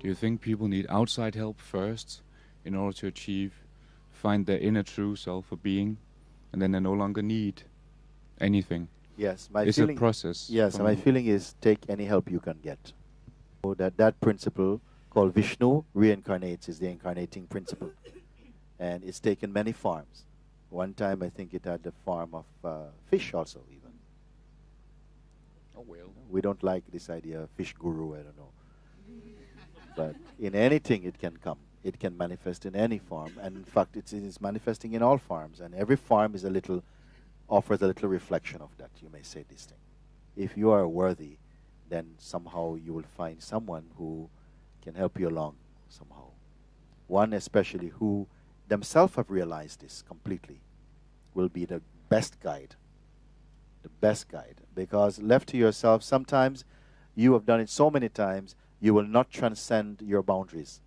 Do you think people need outside help first in order to find their inner true self or being, and then they no longer need anything? Yes, it's a process. Yes, my feeling is take any help you can get. So that principle called Vishnu reincarnates is the incarnating principle, and it's taken many forms. One time I think it had the form of fish also even. Oh well. We don't like this idea of fish guru, I don't know. But in anything it can come. It can manifest in any form, and in fact it is manifesting in all forms, and every form is offers a little reflection of that, you may say this thing. If you are worthy, then somehow you will find someone who can help you along somehow. One especially who themselves have realized this completely will be the best guide. The best guide. Because left to yourself, sometimes you have done it so many times, you will not transcend your boundaries.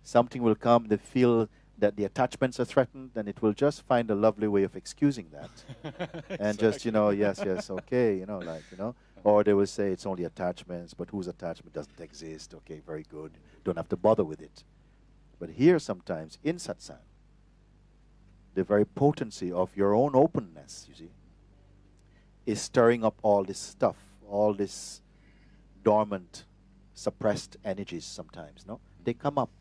Something will come, they feel that the attachments are threatened, and it will just find a lovely way of excusing that. And just, yes, okay, or they will say it's only attachments, but whose attachment doesn't exist? Okay, very good. Don't have to bother with it. But here sometimes, in satsang, the very potency of your own openness, you see, is stirring up all this stuff, all this dormant, suppressed energies sometimes, no? They come up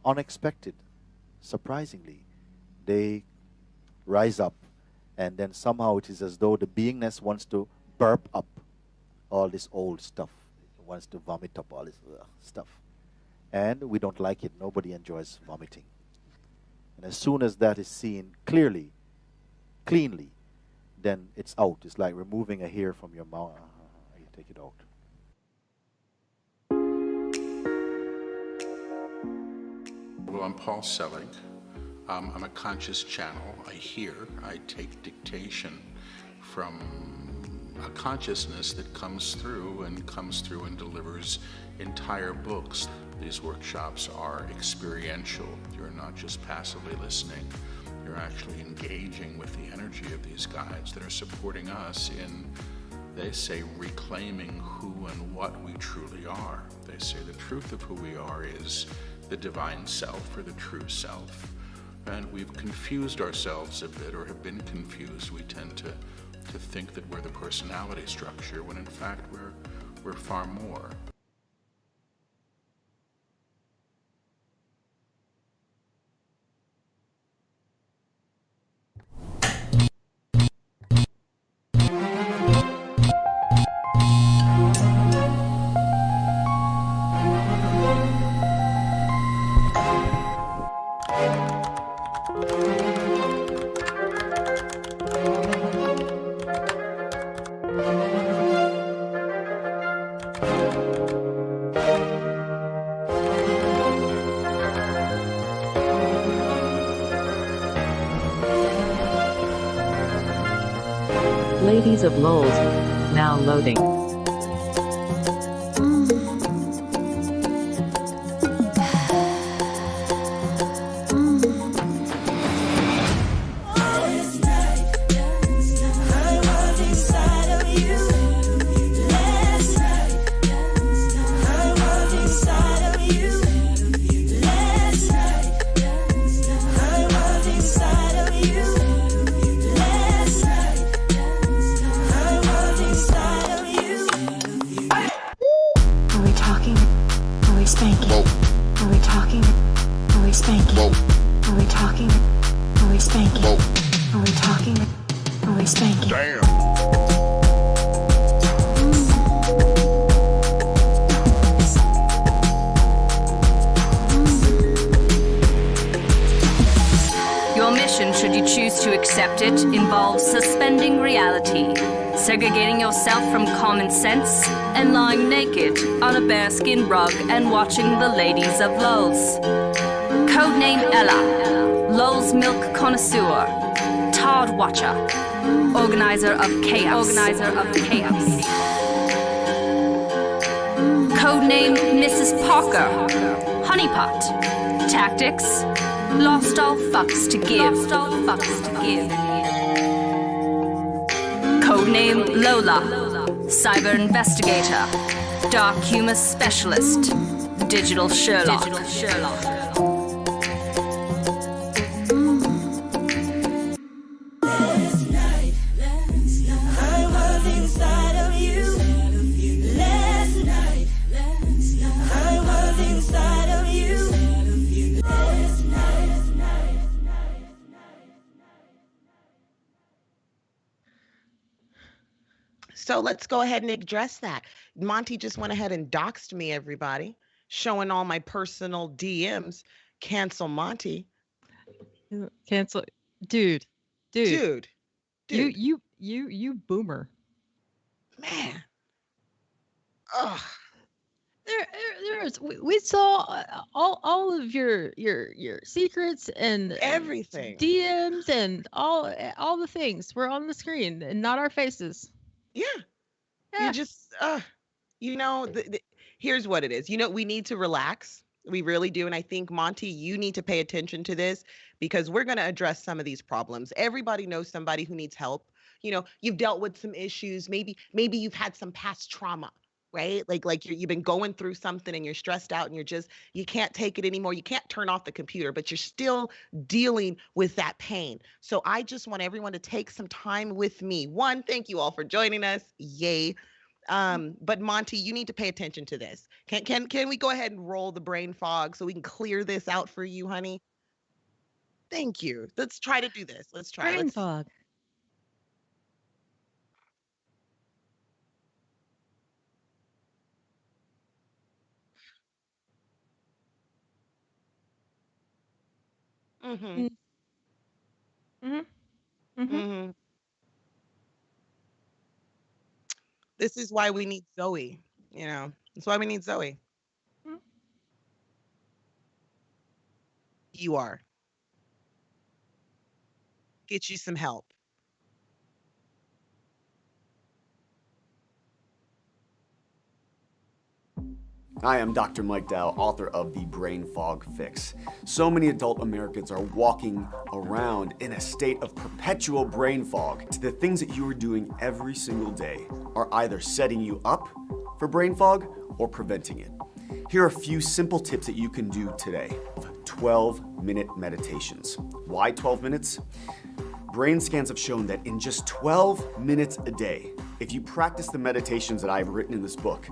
unexpected, surprisingly. They rise up, and then somehow it is as though the beingness wants to burp up all this old stuff. It wants to vomit up all this stuff. And we don't like it. Nobody enjoys vomiting. And as soon as that is seen clearly, cleanly, then it's out. It's like removing a hair from your mouth. You take it out. Well, I'm Paul Selig. I'm a conscious channel. I hear, I take dictation from a consciousness that comes through and delivers entire books. These workshops are experiential. You're not just passively listening. You're actually engaging with the energy of these guides that are supporting us in, they say, reclaiming who and what we truly are. They say the truth of who we are is the divine self, or the true self. And we've confused ourselves a bit, or have been confused. We tend to think that we're the personality structure, when in fact we're far more. Ladiez of Lolz, now loading. Should you choose to accept it, involves suspending reality, segregating yourself from common sense, and lying naked on a bearskin rug and watching the Ladiez of Lolz. Codename Ella, Lolz milk connoisseur, Todd Watcher, organizer of chaos. Codename Mrs. Parker, Honeypot, tactics. Lost all fucks to give. Codename Lola, cyber investigator, dark humor specialist, Digital Sherlock. So let's go ahead and address that. Monty just went ahead and doxed me, everybody, showing all my personal DMs. Cancel Monty. Cancel, dude. Dude. You boomer. Man. Ugh. We saw all of your secrets and everything, DMs and all the things were on the screen and not our faces. Yeah. You just here's what it is. We need to relax. We really do. And I think, Monty, you need to pay attention to this because we're going to address some of these problems. Everybody knows somebody who needs help. You've dealt with some issues. Maybe you've had some past trauma, right? Like you've been going through something and you're stressed out and you can't take it anymore. You can't turn off the computer, but you're still dealing with that pain. So I just want everyone to take some time with me. One, thank you all for joining us. Yay. But Monty, you need to pay attention to this. Can we go ahead and roll the brain fog so we can clear this out for you, honey? Thank you. Let's try to do this. Let's try. Brain fog. Mm-hmm. Mm-hmm. Mm-hmm. This is why we need Zoe. That's why we need Zoe. Mm-hmm. You are. Get you some help. Hi, I'm Dr. Mike Dow, author of The Brain Fog Fix. So many adult Americans are walking around in a state of perpetual brain fog. The things that you are doing every single day are either setting you up for brain fog or preventing it. Here are a few simple tips that you can do today. 12-minute meditations. Why 12 minutes? Brain scans have shown that in just 12 minutes a day, if you practice the meditations that I've written in this book,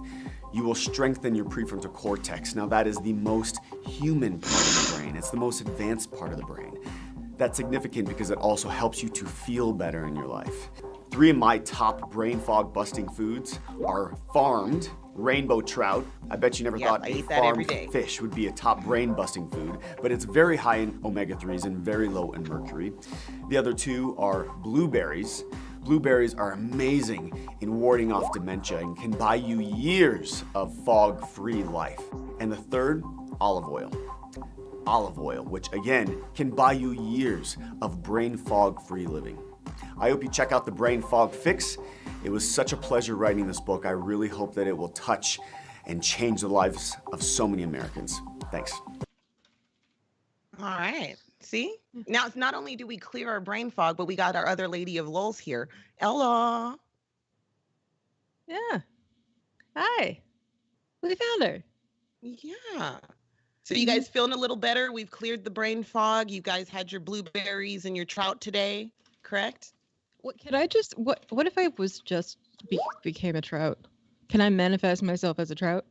you will strengthen your prefrontal cortex. Now that is the most human part of the brain. It's the most advanced part of the brain. That's significant because it also helps you to feel better in your life. 3 of my top brain fog busting foods are farmed rainbow trout. I bet you never thought a farmed fish would be a top brain busting food, but it's very high in omega-3s and very low in mercury. The other 2 are blueberries. Blueberries are amazing in warding off dementia and can buy you years of fog-free life. And the third, olive oil. Olive oil, which again, can buy you years of brain fog-free living. I hope you check out the Brain Fog Fix. It was such a pleasure writing this book. I really hope that it will touch and change the lives of so many Americans. Thanks. All right. See? Now, it's not only do we clear our brain fog, but we got our other Lady of Lolz here. Ella. Yeah. Hi. We found her. Yeah. So you guys feeling a little better? We've cleared the brain fog. You guys had your blueberries and your trout today, correct? What if I was just became a trout? Can I manifest myself as a trout?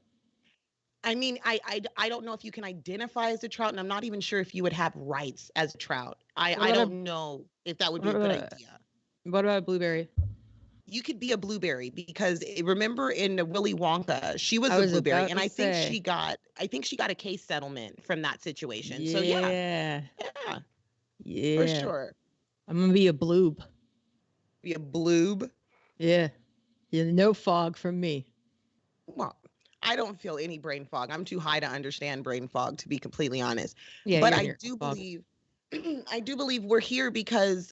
I mean, I don't know if you can identify as a trout, and I'm not even sure if you would have rights as a trout. I don't know if that would be a good idea. What about a blueberry? You could be a blueberry because remember in Willy Wonka, she was a blueberry, and I think she got a case settlement from that situation. Yeah. So yeah, for sure. I'm gonna be a bloob. Be a bloob. Yeah, no fog from me. Well, I don't feel any brain fog. I'm too high to understand brain fog, to be completely honest. Yeah, but I do believe we're here because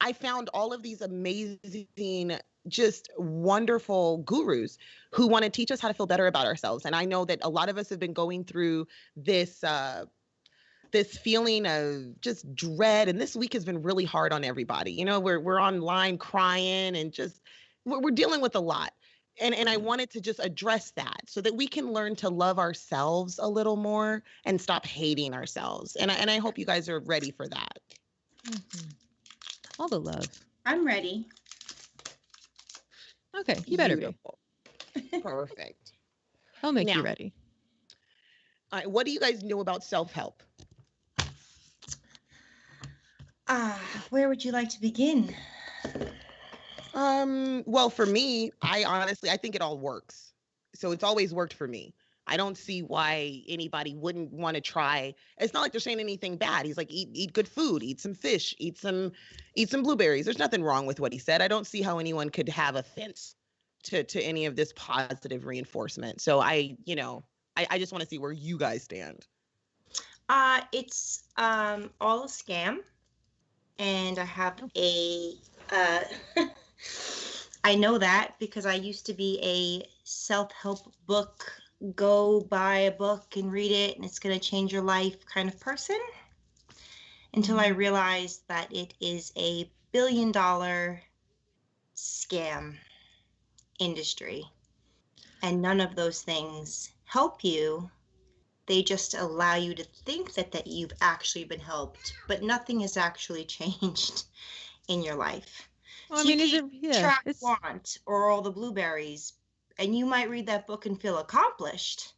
I found all of these amazing, just wonderful gurus who want to teach us how to feel better about ourselves. And I know that a lot of us have been going through this this feeling of just dread, and this week has been really hard on everybody. We're online crying and just we're dealing with a lot. And I wanted to just address that so that we can learn to love ourselves a little more and stop hating ourselves. And I hope you guys are ready for that. All the love. I'm ready. Okay, you better be. Beautiful. Perfect. I'll make you Now- ready. All right, what do you guys know about self-help? Where would you like to begin? Well, for me, I think it all works. So it's always worked for me. I don't see why anybody wouldn't want to try. It's not like they're saying anything bad. He's like, eat good food, eat some fish, eat some blueberries. There's nothing wrong with what he said. I don't see how anyone could have offense to any of this positive reinforcement. So I just want to see where you guys stand. It's all a scam, and I have a I know that because I used to be a self-help book, go buy a book and read it and it's going to change your life kind of person, until I realized that it is a billion-dollar scam industry, and none of those things help you. They just allow you to think that you've actually been helped, but nothing has actually changed in your life. Well, I So mean, you is it? can Yeah. track It's, want or all the blueberries, and you might read that book and feel accomplished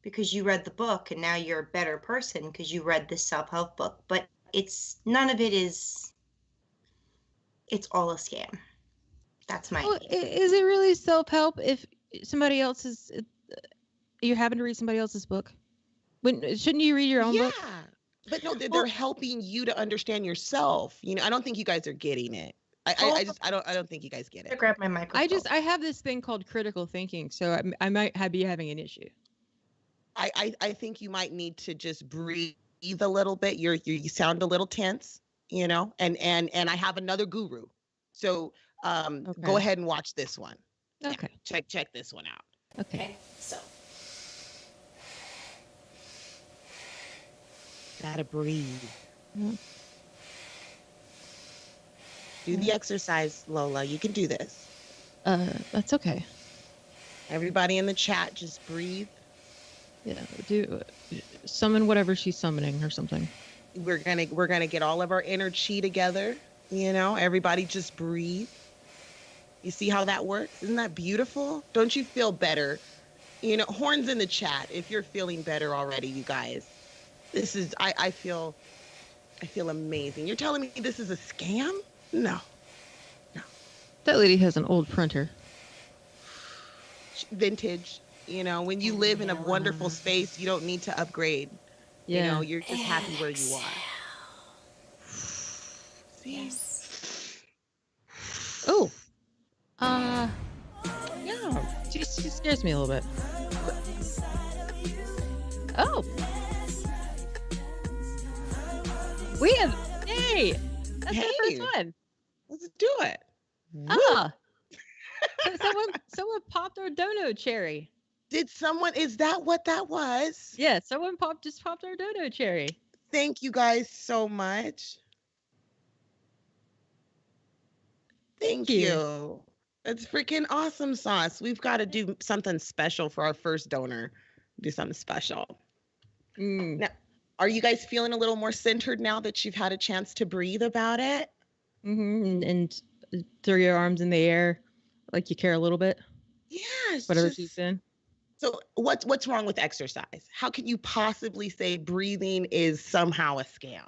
because you read the book, and now you're a better person because you read this self-help book. But none of it is. It's all a scam. That's my well, opinion. is it really self-help if somebody else is? You happen to read somebody else's book. Shouldn't you read your own book? But no, they're helping you to understand yourself. I don't think you guys are getting it. I don't think you guys get I it. grab my microphone. I have this thing called critical thinking, so I might be having an issue. I think you might need to just breathe a little bit. You sound a little tense, and I have another guru. So go Okay. ahead and watch this one. Okay. Check this one out. Okay. So Gotta breathe. Yeah. Do the exercise, Lola. You can do this. That's okay. Everybody in the chat, just breathe. Yeah. Do summon whatever she's summoning or something. We're gonna get all of our inner chi together. Everybody just breathe. You see how that works? Isn't that beautiful? Don't you feel better? Horns in the chat if you're feeling better already, you guys. This is I feel amazing. You're telling me this is a scam? No. That lady has an old printer. Vintage. When you live in a wonderful space, you don't need to upgrade. Yeah. You're just happy where you are. See? Oh. Yeah. She scares me a little bit. Oh. We have. Hey. That's the Hey. first one. Let's do it. Ah. someone popped our dono cherry. Is that what that was? Yeah, someone just popped our dono cherry. Thank you guys so much. Thank you. That's freaking awesome sauce. We've got to do something special for our first donor. Do something special. Now, are you guys feeling a little more centered now that you've had a chance to breathe about it? Mm-hmm. And throw your arms in the air like you care a little bit. Yes. Whatever she's in. So what's wrong with exercise? How can you possibly say breathing is somehow a scam?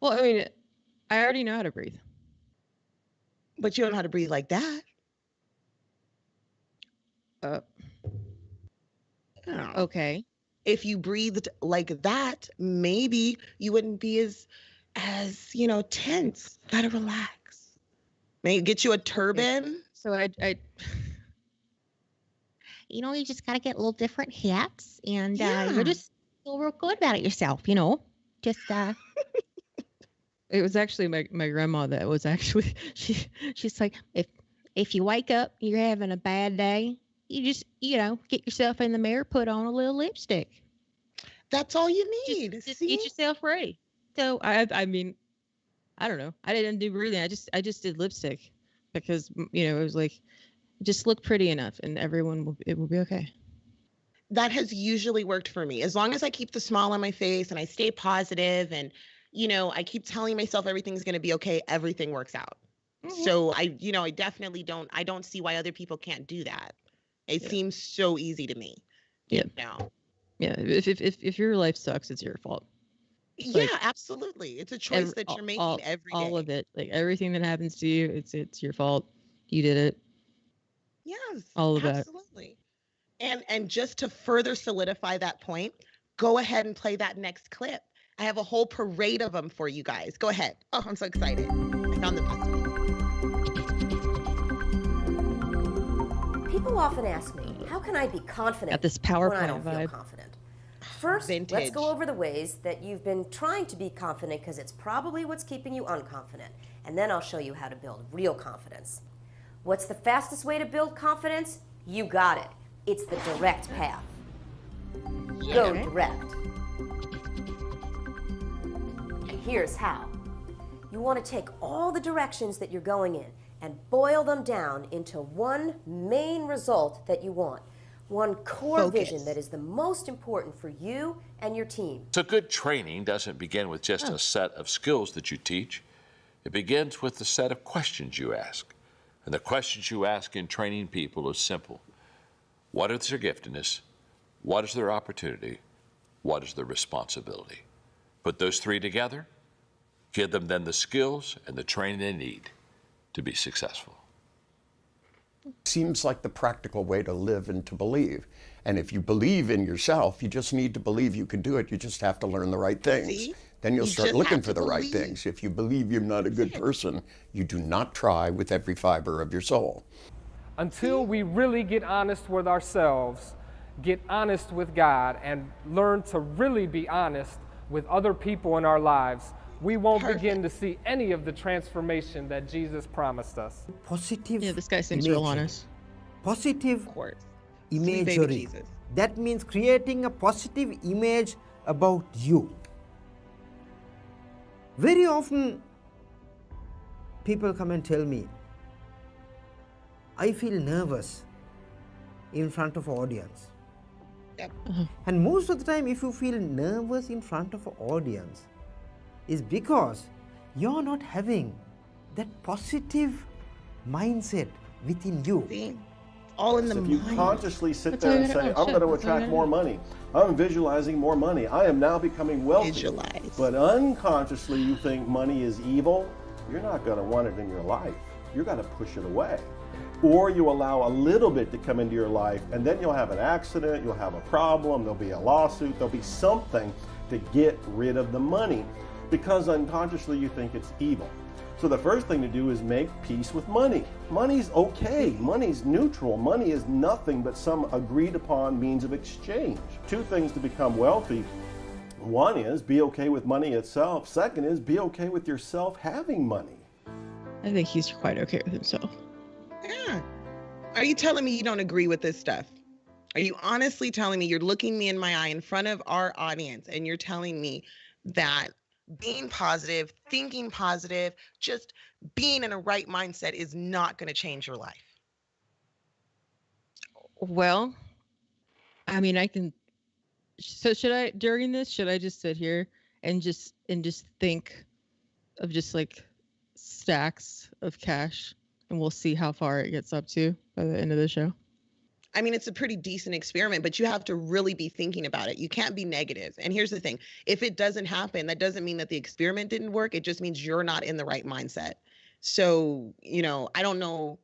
Well, I mean, I already know how to breathe. But you don't know how to breathe like that. Okay. If you breathed like that, maybe you wouldn't be as tense. Gotta relax. Maybe get you a turban. So I you just got to get little different hats, and Yeah. you'll just feel real good about it yourself, Just, it was actually my grandma that was actually she's like, if you wake up, you're having a bad day, you just, get yourself in the mirror, put on a little lipstick. That's all you need. just See? get yourself ready. So I mean, I don't know. I didn't do breathing. I just did lipstick because it was like Just look pretty enough, and it will be okay. That has usually worked for me. As long as I keep the smile on my face and I stay positive and, I keep telling myself everything's going to be okay, everything works out. So I definitely I don't see why other people can't do that. It seems so easy to me. Yeah. Yeah. If your life sucks, it's your fault. Yeah, absolutely. It's a choice that you're making every day. All of it, like everything that happens to you, it's your fault. You did it. Yes, all of that. Absolutely. And just to further solidify that point, go ahead and play that next clip. I have a whole parade of them for you guys. Go ahead. Oh, I'm so excited. I found the best one. People often ask me, how can I be confident Got this PowerPoint when I don't feel vibe. confident? First, let's go over the ways that you've been trying to be confident, because it's probably what's keeping you unconfident. And then I'll show you how to build real confidence. What's the fastest way to build confidence? You got it. It's the direct path. Go direct. And here's how. You want to take all the directions that you're going in and boil them down into one main result that you want. One core vision that is the most important for you and your team. So good training doesn't begin with just a set of skills that you teach. It begins with the set of questions you ask. And the questions you ask in training people is simple. What is their giftedness? What is their opportunity? What is their responsibility? Put those three together, give them then the skills and the training they need to be successful. Seems like the practical way to live and to believe. And if you believe in yourself, you just need to believe you can do it. You just have to learn the right things. See? Then you'll You start just looking have for to the right believe. things. If you believe you're not a good person, you do not try with every fiber of your soul. Until we really get honest with ourselves, get honest with God, and learn to really be honest with other people in our lives, we won't begin to see any of the transformation that Jesus promised us. Positive. Yeah, this guy seems real honest. Positive Sweet baby imagery. Jesus. That means creating a positive image about you. Very often, people come and tell me, I feel nervous in front of an audience. Yep. And most of the time, if you feel nervous in front of an audience, is because you're not having that positive mindset within you. See? All in the If you mind. consciously sit That's there all and you say, gotta- I'm going to that's all you attract gotta more do. money, I'm visualizing more money, I am now becoming wealthy. Visualize. But unconsciously you think money is evil, you're not going to want it in your life. You're going to push it away. Or you allow a little bit to come into your life, and then you'll have an accident, you'll have a problem, there'll be a lawsuit, there'll be something to get rid of the money, because unconsciously you think it's evil. So the first thing to do is make peace with money. Money's okay, money's neutral, money is nothing but some agreed upon means of exchange. Two things to become wealthy. One is be okay with money itself. Second is be okay with yourself having money. I think he's quite okay with himself. Yeah. Are you telling me you don't agree with this stuff? Are you honestly telling me, you're looking me in my eye in front of our audience, and you're telling me that being positive, thinking positive, just being in a right mindset is not going to change your life? Well, I mean, I can. So should I, during this, should I just sit here and just think of just like stacks of cash, and we'll see how far it gets up to by the end of the show? I mean, it's a pretty decent experiment, but you have to really be thinking about it. You can't be negative. And here's the thing. If it doesn't happen, that doesn't mean that the experiment didn't work. It just means you're not in the right mindset. So, I don't know.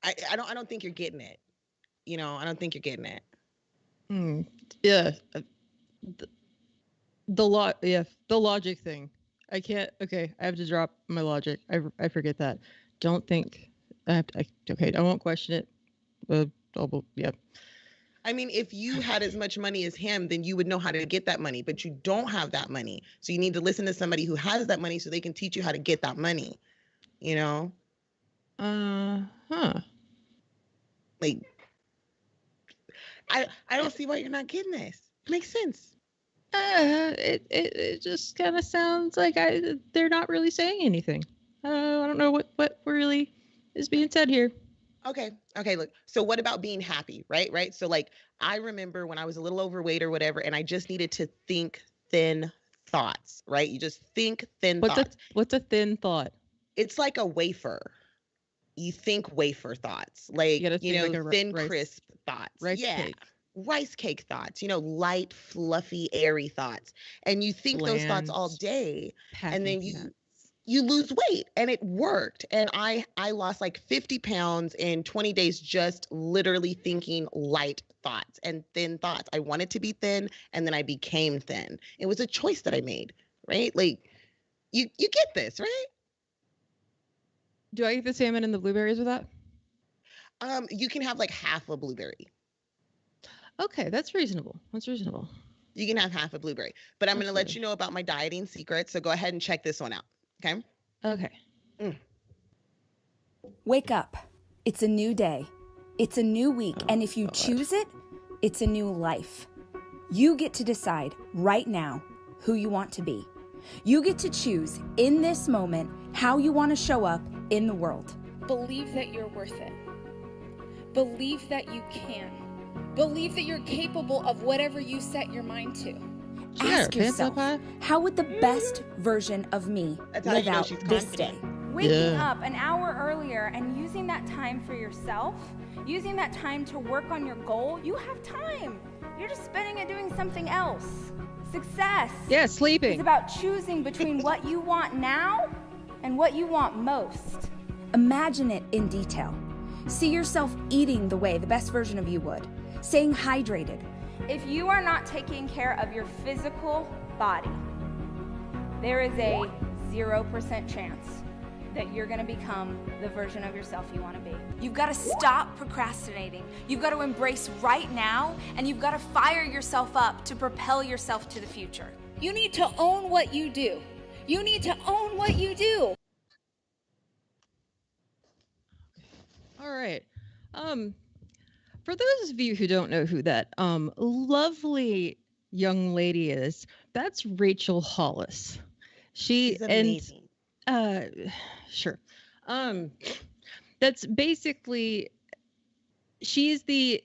I don't think you're getting it. I don't think you're getting it. Yeah. The logic thing. I can't. Okay, I have to drop my logic. I forget that. Don't think. Okay, I won't question it. Yeah. I mean, if you had as much money as him, then you would know how to get that money, but you don't have that money. So you need to listen to somebody who has that money so they can teach you how to get that money, Like, I don't see why you're not getting this. It makes sense. It just kind of sounds like they're not really saying anything. I don't know what really is being said here. Okay. Okay. Look. So what about being happy? Right. Right. So like I remember when I was a little overweight or whatever, and I just needed to think thin thoughts. Right. You just think thin thoughts. What's a thin thought? It's like a wafer. You think wafer thoughts, like thin, crisp thoughts. Rice cake. Rice cake thoughts. Light, fluffy, airy thoughts, and you think those thoughts all day, and then you lose weight, and it worked. And I lost like 50 pounds in 20 days, just literally thinking light thoughts and thin thoughts. I wanted to be thin, and then I became thin. It was a choice that I made, right? Like, you get this, right? Do I eat the salmon and the blueberries with that? You can have like half a blueberry. Okay, that's reasonable. That's reasonable. You can have half a blueberry, but I'm going to let you know about my dieting secret. So go ahead and check this one out. Okay. Okay. Wake up. It's a new day. It's a new week. And if you choose it, it's a new life. You get to decide right now who you want to be. You get to choose in this moment how you want to show up in the world. Believe that you're worth it. Believe that you can. Believe that you're capable of whatever you set your mind to. Ask yourself, how would the best version of me live out this day? Waking up an hour earlier and using that time for yourself, using that time to work on your goal, you have time. You're just spending it doing something else. Success. Yeah, sleeping. It's about choosing between what you want now and what you want most. Imagine it in detail. See yourself eating the way the best version of you would, staying hydrated. If you are not taking care of your physical body, there is a 0% chance that you're going to become the version of yourself you want to be. You've got to stop procrastinating. You've got to embrace right now, and you've got to fire yourself up to propel yourself to the future. You need to own what you do. You need to own what you do. All right. For those of you who don't know who that lovely young lady is, that's Rachel Hollis. She's amazing. Sure. That's basically she is the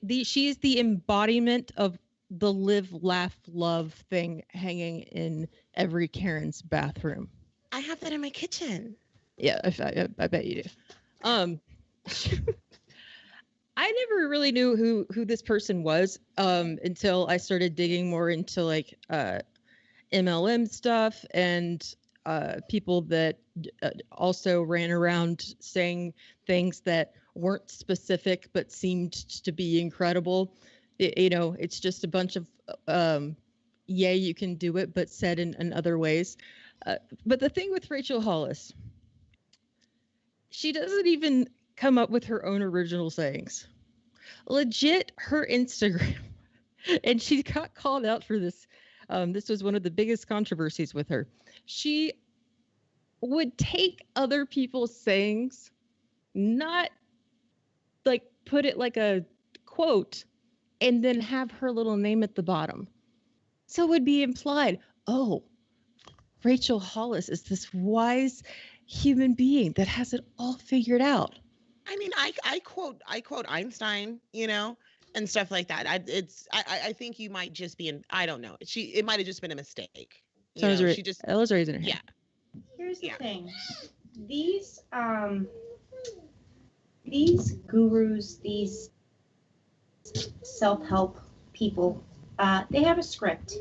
embodiment of the live, laugh, love thing hanging in every Karen's bathroom. I have that in my kitchen. Yeah, I bet you do. I never really knew who this person was until I started digging more into like MLM stuff and people that also ran around saying things that weren't specific but seemed to be incredible. It's just a bunch of yeah, you can do it, but said in other ways. But the thing with Rachel Hollis, she doesn't even come up with her own original sayings. Legit, her Instagram, and she got called out for this. This was one of the biggest controversies with her. She would take other people's sayings, not like put it like a quote, and then have her little name at the bottom. So it would be implied, oh, Rachel Hollis is this wise human being that has it all figured out. I mean, I quote Einstein, and stuff like that. I think you might just be I don't know. It might have just been a mistake. She just Ella's raising her hand. Yeah. Here's the thing. These gurus, these self-help people, they have a script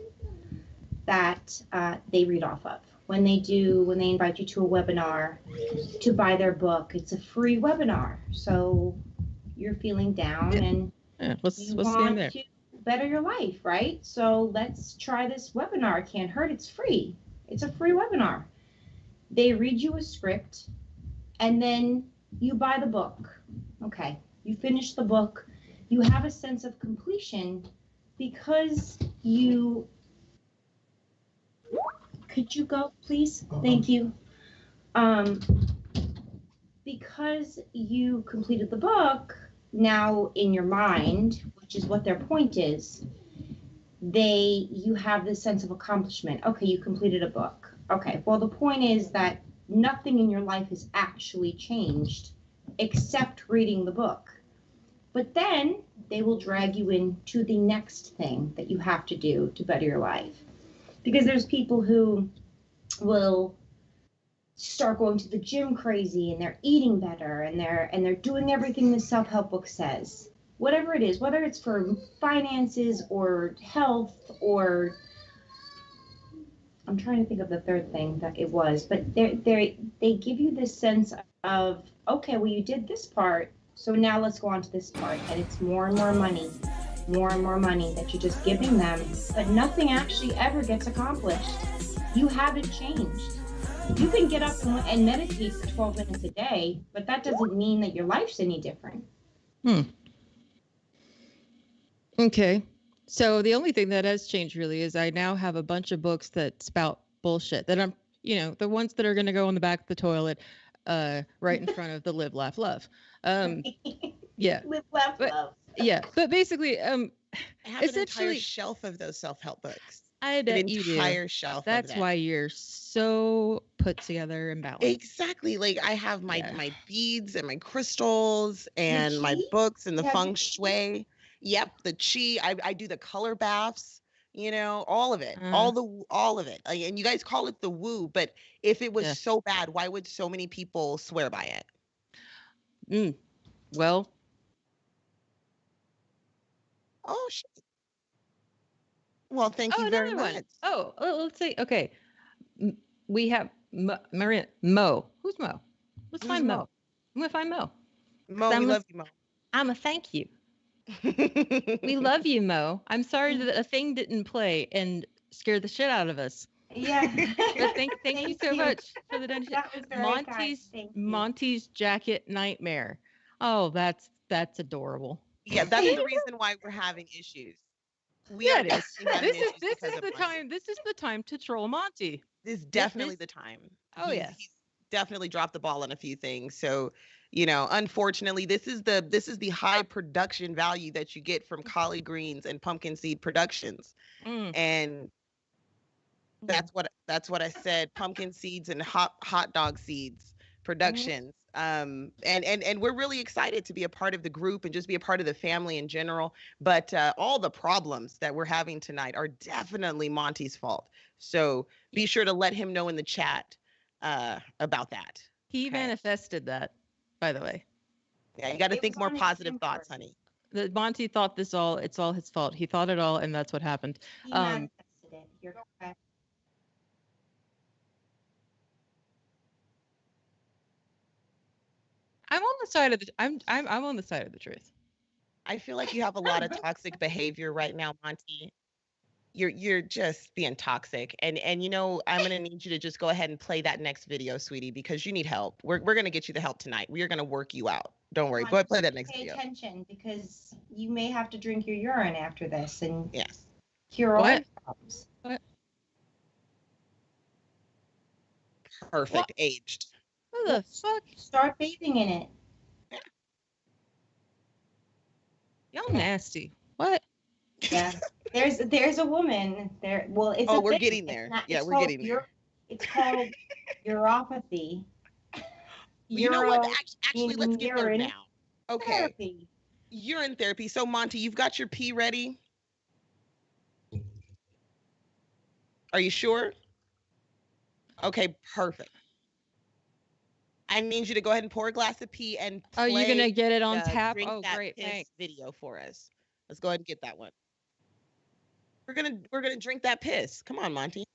that they read off of. When they invite you to a webinar to buy their book, it's a free webinar. So you're feeling down and you want to better your life, right? So let's try this webinar. It can't hurt. It's free. It's a free webinar. They read you a script and then you buy the book. Okay, you finish the book. You have a sense of completion because you... Could you go, please? Thank you. Because you completed the book, now in your mind, which is what their point is, you have this sense of accomplishment. Okay, you completed a book. Okay, well, the point is that nothing in your life has actually changed accept reading the book. But then they will drag you into the next thing that you have to do to better your life. Because there's people who will start going to the gym crazy, and they're eating better, and they're doing everything the self-help book says. Whatever it is, whether it's for finances or health or I'm trying to think of the third thing that it was, but they give you this sense of, okay, well, you did this part, so now let's go on to this part, and it's more and more money that you're just giving them, but nothing actually ever gets accomplished. You haven't changed. You can get up and meditate for 12 minutes a day, but that doesn't mean that your life's any different. Okay. So the only thing that has changed really is I now have a bunch of books that spout bullshit that I'm, the ones that are going to go in the back of the toilet, right in front of the Live, Laugh, Love. Yeah. Live, laugh, love. Yeah. But basically, I have an entire shelf of those self-help books. I bet you do. Entire shelf. That's of them. why you're so put together and balanced. Exactly. Like I have my beads and my crystals and my books and the feng shui. Yep, the chi. I do the color baths. All of it, all of it. And you guys call it the woo, but if it was so bad, why would so many people swear by it? Well. Oh shit. Well, thank you very much. Oh, let's see. Okay. We have Maria. Mo. Who's Mo? Let's find Mo. I'm going to find Mo. Mo, we love you, Mo. I'm a thank you. We love you, Mo. I'm sorry that a thing didn't play and scare the shit out of us. Yeah. But thank you so much for the donation. That was very kind. Thank you. Monty's jacket nightmare. Oh, that's adorable. Yeah, that's the reason why we're having issues. This is the time to troll Monty. This is definitely the time. Oh yeah. He's definitely dropped the ball on a few things. So, unfortunately, this is the high production value that you get from collard greens and pumpkin seed productions. And that's what I said, pumpkin seeds and hot dog seeds productions. And we're really excited to be a part of the group and just be a part of the family in general. But all the problems that we're having tonight are definitely Monty's fault. So be sure to let him know in the chat about that. He manifested that, by the way. Yeah, you got to think more positive thoughts, honey. That Monty thought it's all his fault. He thought it all, and that's what happened. He manifested it. You're correct. I'm on the side of I'm on the side of the truth. I feel like you have a lot of toxic behavior right now, Monty. You're just being toxic, and I'm gonna need you to just go ahead and play that next video, sweetie, because you need help. We're gonna get you the help tonight. We are gonna work you out. Don't worry. Go ahead, play that next video. Pay attention, because you may have to drink your urine after this and yes, cure all your problems. What? Perfect. What? Aged. Who the fuck? Start bathing in it. Y'all nasty. What? Yeah. There's a woman there. Well, it's we're getting there. We're getting there. It's called uropathy. You know what? Actually, let's get there urine now. Okay. Therapy. Urine therapy. So, Monty, you've got your pee ready? Are you sure? Okay, perfect. I need you to go ahead and pour a glass of pee and play. Oh, you're gonna get it on tap? Drink Oh, That great! Piss Thanks. video for us. Let's go ahead and get that one. We're gonna drink that piss. Come on, Monty.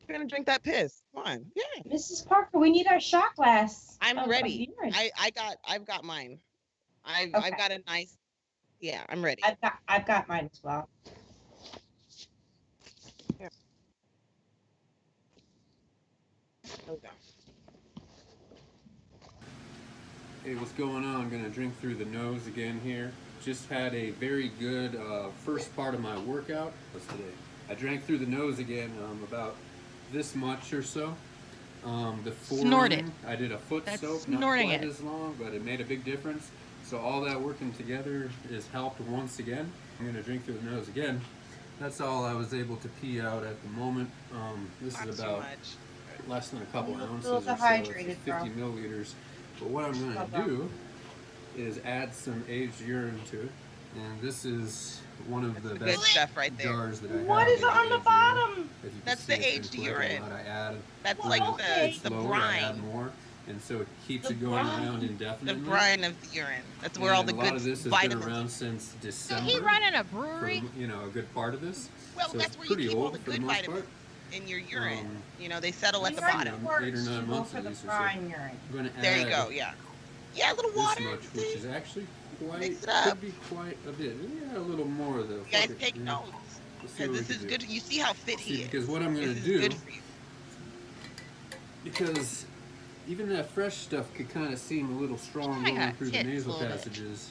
We're gonna drink that piss. Come on, yeah. Mrs. Parker, we need our shot glass. I'm ready. I've got mine. I've got a nice. Yeah, I'm ready. I've got mine as well. Here. There we go. Hey, what's going on? I'm going to drink through the nose again here. Just had a very good first part of my workout today. I drank through the nose again, about this much or so. The forearm, I did a foot soak, not quite as long, but it made a big difference. So all that working together has helped once again. I'm going to drink through the nose again. That's all I was able to pee out at the moment. This is about less than a couple ounces or so, 50 milliliters. But what I'm going to do is add some aged urine to it. And this is one of the best stuff right there. jars that I have. What is on the bottom? That's the aged urine. I add That's like the slower, I add brine. more, and so it keeps it going around The indefinitely. brine of the urine. That's where all the a lot good of this has vitamins. been around since December. he running a for, brewery? you know, a good part of this. Well, so that's it's where you pretty keep all old the for the good most vitamins part. in your urine. You know, they settle at the It's, bottom. 8 or 9 months at least or so. I'm going to add There you go. Yeah. Yeah, a little water. this much, which is actually Mix it up. could be quite a bit. Yeah, a little more though. You guys take notes. Because this is good. You see how fit he is. Because what I'm going to This is do, good for you. because even that fresh stuff could kind of seem a little strong I going got through the tits a nasal little bit. passages.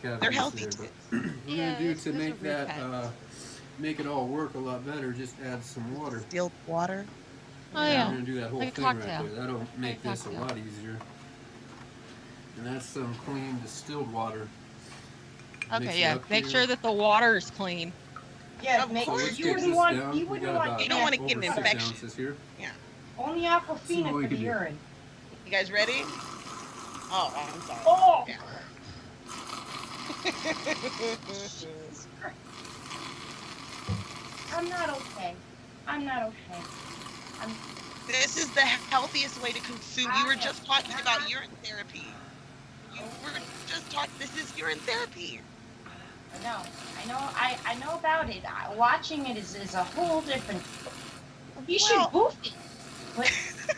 The They're cavities healthy there, tits. but what I'm Yeah, going to do those to are make real that fat. make it all work a lot better, just add some water. Distilled water. Oh And yeah. I'm going to do that whole Like a thing right cocktail. there. That'll make this a cocktail. lot easier. And that's some clean distilled water. Mix Okay, it yeah. up Make here. sure that the water is clean. Yeah, Of make, course. you wouldn't want down. you We wouldn't got want about You don't want to get over an 6 infection. ounces here. Yeah. only See Aquafina what we for the can do. urine. You guys ready? Oh, I'm sorry. Oh! Yeah. I'm not okay. I'm not okay. This is the healthiest way to consume. You were just talking about urine therapy. You were just talking. This is urine therapy. I know about it. Watching it is a whole different. You should boof it.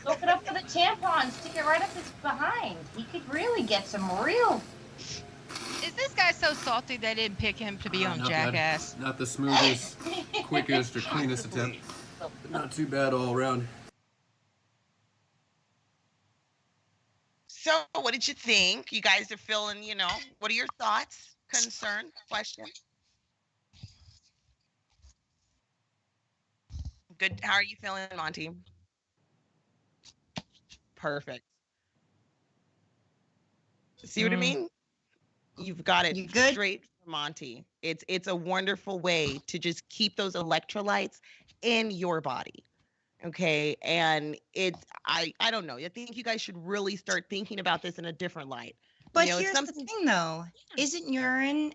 Look it up for the tampon. Stick it right up his behind. He could really get some real. Is this guy so salty they didn't pick him to be on Not Jackass? Not the smoothest, quickest, or cleanest attempt. But not too bad all around. So, what did you think? You guys are feeling, you know, what are your thoughts, concerns, questions? Good. How are you feeling, Monty? Perfect. See what I mean? You've got it straight from Monty. It's a wonderful way to just keep those electrolytes in your body. Okay. And I don't know. I think you guys should really start thinking about this in a different light. But You know, it's here's the something- thing, though. Isn't urine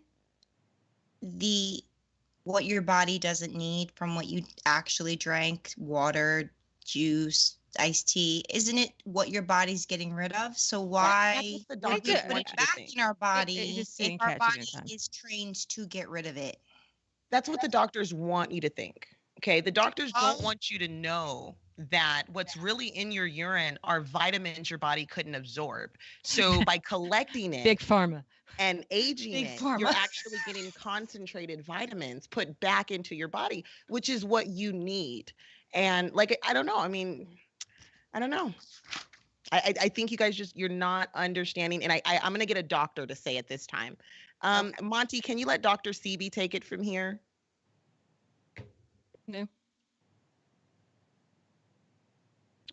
what your body doesn't need from what you actually drank? Water, juice, iced tea. Isn't it what your body's getting rid of? So why the would we doctors put want it you to back think. in our body It just if didn't our catch it body in time. is trained to get rid of it? That's what the doctors want you to think. Okay. The doctors don't want you to know that what's really in your urine are vitamins your body couldn't absorb. So by collecting it Big pharma. and aging Big it, pharma. you're actually getting concentrated vitamins put back into your body, which is what you need. And like, I don't know. I mean, I don't know. I think you guys you're not understanding. And I'm going to get a doctor to say it this time. Monty, can you let Dr. CB take it from here? No.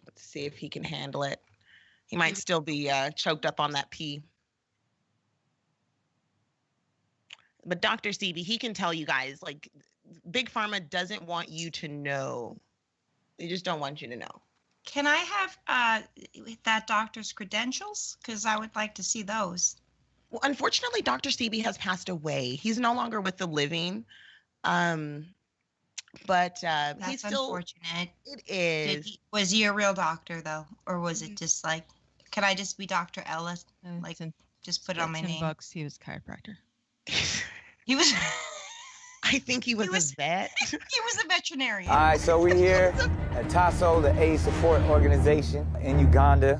Let's see if he can handle it. He might still be choked up on that pee. But Dr. CB, he can tell you guys, like, Big Pharma doesn't want you to know. They just don't want you to know. Can I have that doctor's credentials? Because I would like to see those. Well, unfortunately, Dr. CB has passed away. He's no longer with the living. But That's he's still. unfortunate. It is. Was he a real doctor though, or was it just like? Can I just be Dr. Ellis? Like, just put it on my name. $10. He was a chiropractor. He was. I think he was a vet. He was a veterinarian. All right, so we here at TASO, the AIDS support organization in Uganda,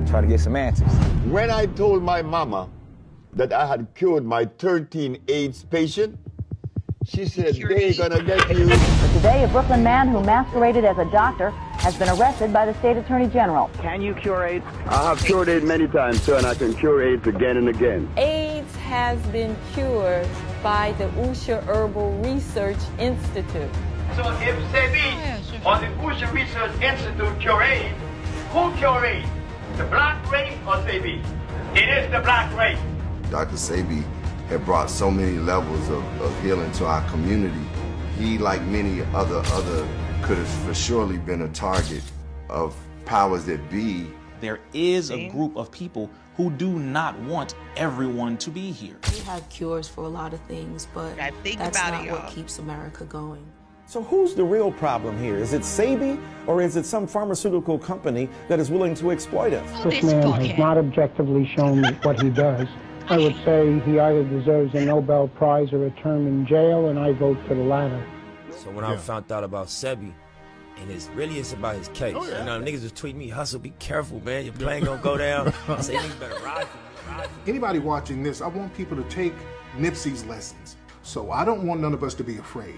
try to get some answers. When I told my mama that I had cured my 13 AIDS patient, she said, they're gonna get you. Today, a Brooklyn man who masqueraded as a doctor has been arrested by the state attorney general. Can you cure AIDS? I have cured AIDS many times, sir, and I can cure AIDS again and again. AIDS has been cured by the Usha Herbal Research Institute. So if SEBI or the Usha Research Institute cure AIDS, who cure AIDS? The black race or SEBI? It is the black race. Dr. Sebi had brought so many levels of healing to our community. He, like many other could have for surely been a target of powers that be there is a group of people who do not want everyone to be here. We have cures for a lot of things, but that's not what keeps America going. So who's the real problem here? Is it Sabi, or is it some pharmaceutical company that is willing to exploit us? This man has not objectively shown what he does. I would say he either deserves a Nobel Prize or a term in jail, and I vote for the latter. So when I found out about Sebi, and it's about his case. You know, niggas was tweeting me, Hustle, be careful, man. Your plane gonna go down. I say, niggas better ride for me. Anybody watching this, I want people to take Nipsey's lessons. So I don't want none of us to be afraid.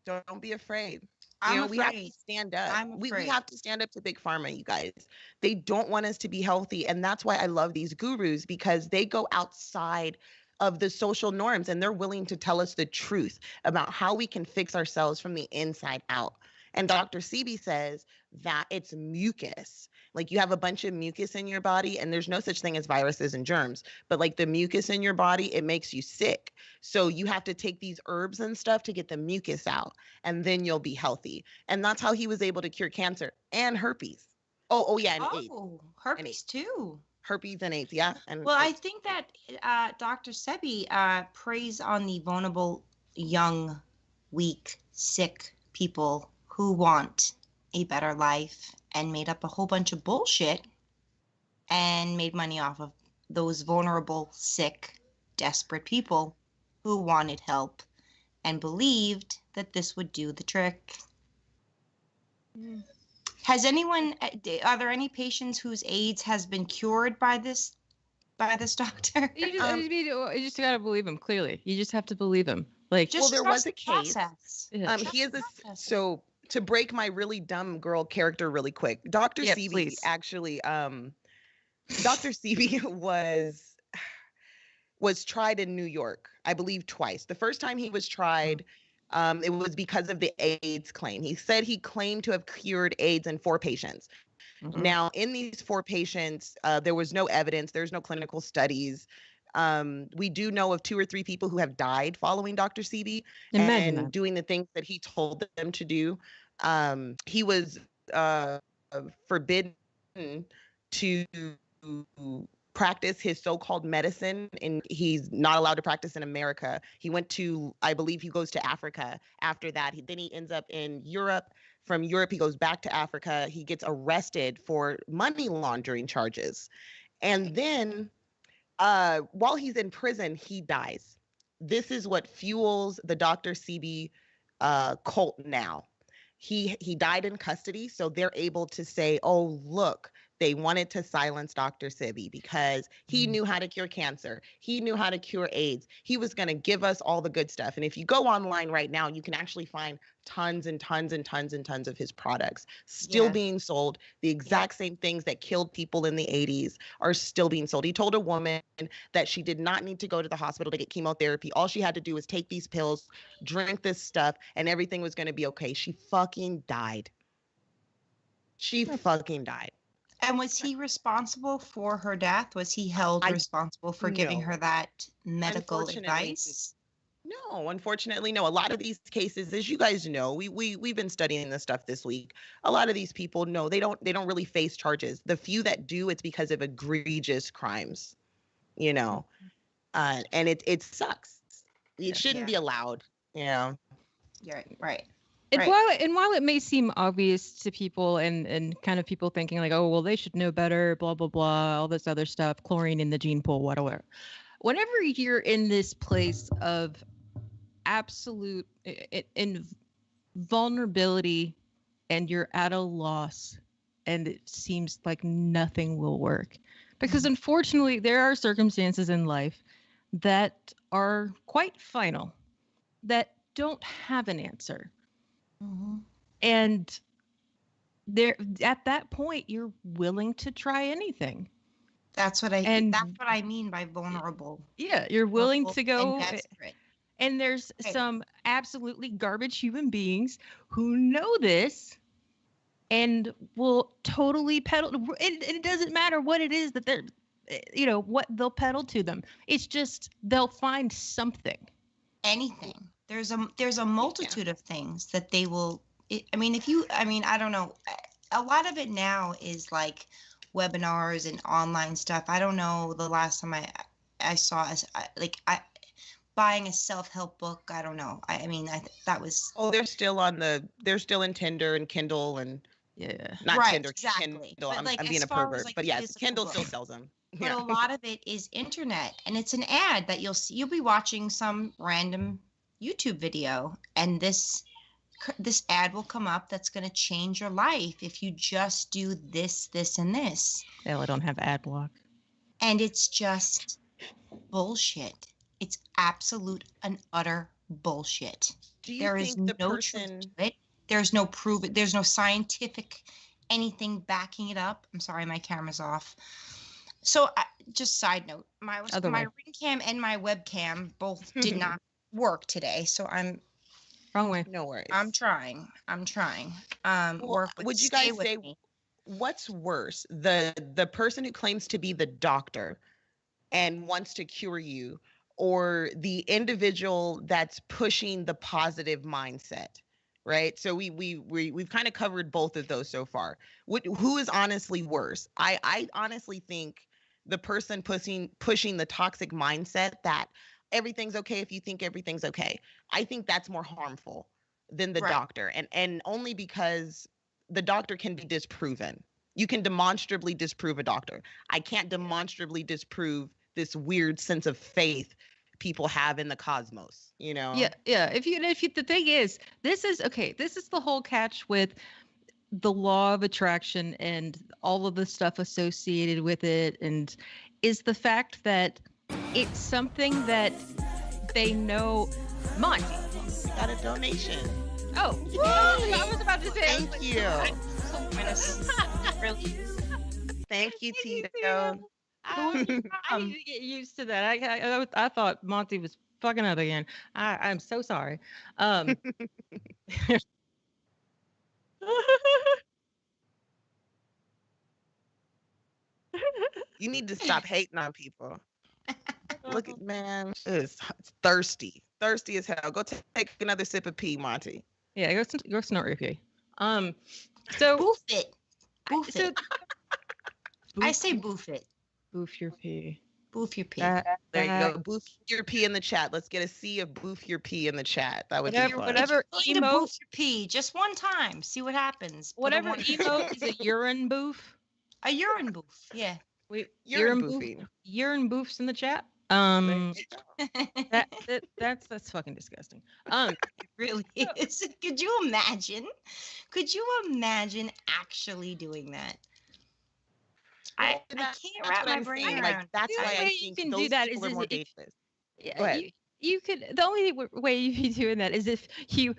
Don't be afraid. I'm We have to afraid. stand up. I'm We afraid. have to stand up to Big Pharma, you guys. They don't want us to be healthy. And that's why I love these gurus, because they go outside of the social norms and they're willing to tell us the truth about how we can fix ourselves from the inside out. And Dr. Sebi says that it's mucus. Like, you have a bunch of mucus in your body, and there's no such thing as viruses and germs, but like the mucus in your body, it makes you sick. So you have to take these herbs and stuff to get the mucus out, and then you'll be healthy. And that's how he was able to cure cancer and herpes. Oh yeah, and AIDS. Herpes too. Herpes and AIDS, yeah. And Well, I think that Dr. Sebi preys on the vulnerable, young, weak, sick people who want a better life, and made up a whole bunch of bullshit and made money off of those vulnerable, sick, desperate people who wanted help and believed that this would do the trick. Has anyone, are there any patients whose AIDS has been cured by this doctor? You just gotta believe him. Clearly, you just have to believe him. Like, well, there was a case. Process. Yeah. He is so to break my really dumb girl character really quick. Dr. Yeah, Sebi please. actually, Dr. Sebi was tried in New York, I believe twice. The first time he was tried, it was because of the AIDS claim. He said he claimed to have cured AIDS in 4 patients. Mm-hmm. Now, in these 4 patients, there was no evidence. There's no clinical studies. We do know of 2 or 3 people who have died following Dr. Sebi Imagine and that. doing the things that he told them to do. He was forbidden to practice his so-called medicine, and he's not allowed to practice in America. He went to, I believe he goes to Africa after that. Then he ends up in Europe. From Europe, he goes back to Africa. He gets arrested for money laundering charges. And then while he's in prison, he dies. This is what fuels the Dr. Sebi cult now. He died in custody, so they're able to say, oh, look, they wanted to silence Dr. Sebi because he knew how to cure cancer. He knew how to cure AIDS. He was going to give us all the good stuff. And if you go online right now, you can actually find tons and tons and tons and tons of his products still being sold. The exact same things that killed people in the 80s are still being sold. He told a woman that she did not need to go to the hospital to get chemotherapy. All she had to do was take these pills, drink this stuff, and everything was going to be okay. She fucking died. She fucking died. And was he responsible for her death? Was he held responsible for giving her that medical advice? No, unfortunately, no. A lot of these cases, as you guys know, we've been studying this stuff this week. A lot of these people, no, they don't really face charges. The few that do, it's because of egregious crimes, you know, and it sucks. It shouldn't be allowed. Yeah. Yeah. Right. And while it may seem obvious to people and kind of people thinking like, oh, well, they should know better, blah, blah, blah, all this other stuff, chlorine in the gene pool, whatever. Whenever you're in this place of absolute in vulnerability and you're at a loss and it seems like nothing will work, because unfortunately there are circumstances in life that are quite final, that don't have an answer. Mm-hmm. And there, at that point, you're willing to try anything. That's what I mean by vulnerable. Yeah, you're willing Vulnerable to go. and desperate. And there's some absolutely garbage human beings who know this and will totally peddle. And it doesn't matter what it is that they're, you know, what they'll peddle to them. It's just they'll find something. Anything. There's a multitude of things that they will. I don't know. a lot of it now is like webinars and online stuff. I don't know the last time I saw buying a self-help book. I don't know. I mean, that was. Oh, they're still in Tinder and Kindle and not right, Tinder, exactly. Kindle. But I'm being a pervert, but yes, Kindle still sells them. But a lot of it is internet, and it's an ad that you'll see. You'll be watching some random YouTube video, and this ad will come up that's going to change your life if you just do this, this, and this. Hell, I don't have ad block. And it's just bullshit. It's absolute and utter bullshit. Do you There think is the no person? truth to it. There's no proof. There's no scientific anything backing it up. I'm sorry, my camera's off. So, just side note, my ring cam and my webcam both did not work today. So I'm wrong way. No worries. I'm trying. Would you guys say what's worse, the person who claims to be the doctor and wants to cure you, or the individual that's pushing the positive mindset? Right. So we've kind of covered both of those so far. Who is honestly worse? I honestly think the person pushing the toxic mindset that everything's okay if you think everything's okay. I think that's more harmful than the doctor. And only because the doctor can be disproven. You can demonstrably disprove a doctor. I can't demonstrably disprove this weird sense of faith people have in the cosmos, you know? Yeah. If you the thing is, this is the whole catch with the law of attraction and all of the stuff associated with it, and is the fact that it's something that they know. Monty, got a donation. Oh, I was about to say. Thank you. Thank you, Tito. I need to get used to that. I thought Monty was fucking up again. I'm so sorry. You need to stop hating on people. Look at man, it's thirsty as hell. Go take another sip of pee, Monty. Yeah, go snort your pee. So boof it. I say boof it. Boof your pee. Boof your pee. There you go. Boof your pee in the chat. Let's get a sea of boof your pee in the chat. That would be fun. Whatever emote. To boof your pee just one time. See what happens. Whatever emote is a urine boof. A urine boof. Yeah. Urine boofing. Urine boofs in the chat. That's fucking disgusting. It really is. Could you imagine? Could you imagine actually doing that? I can't wrap my brain around. Like, that's why I think you can those do that people is are more if, dangerous. Yeah, Go ahead. You could. The only way you'd be doing that is if you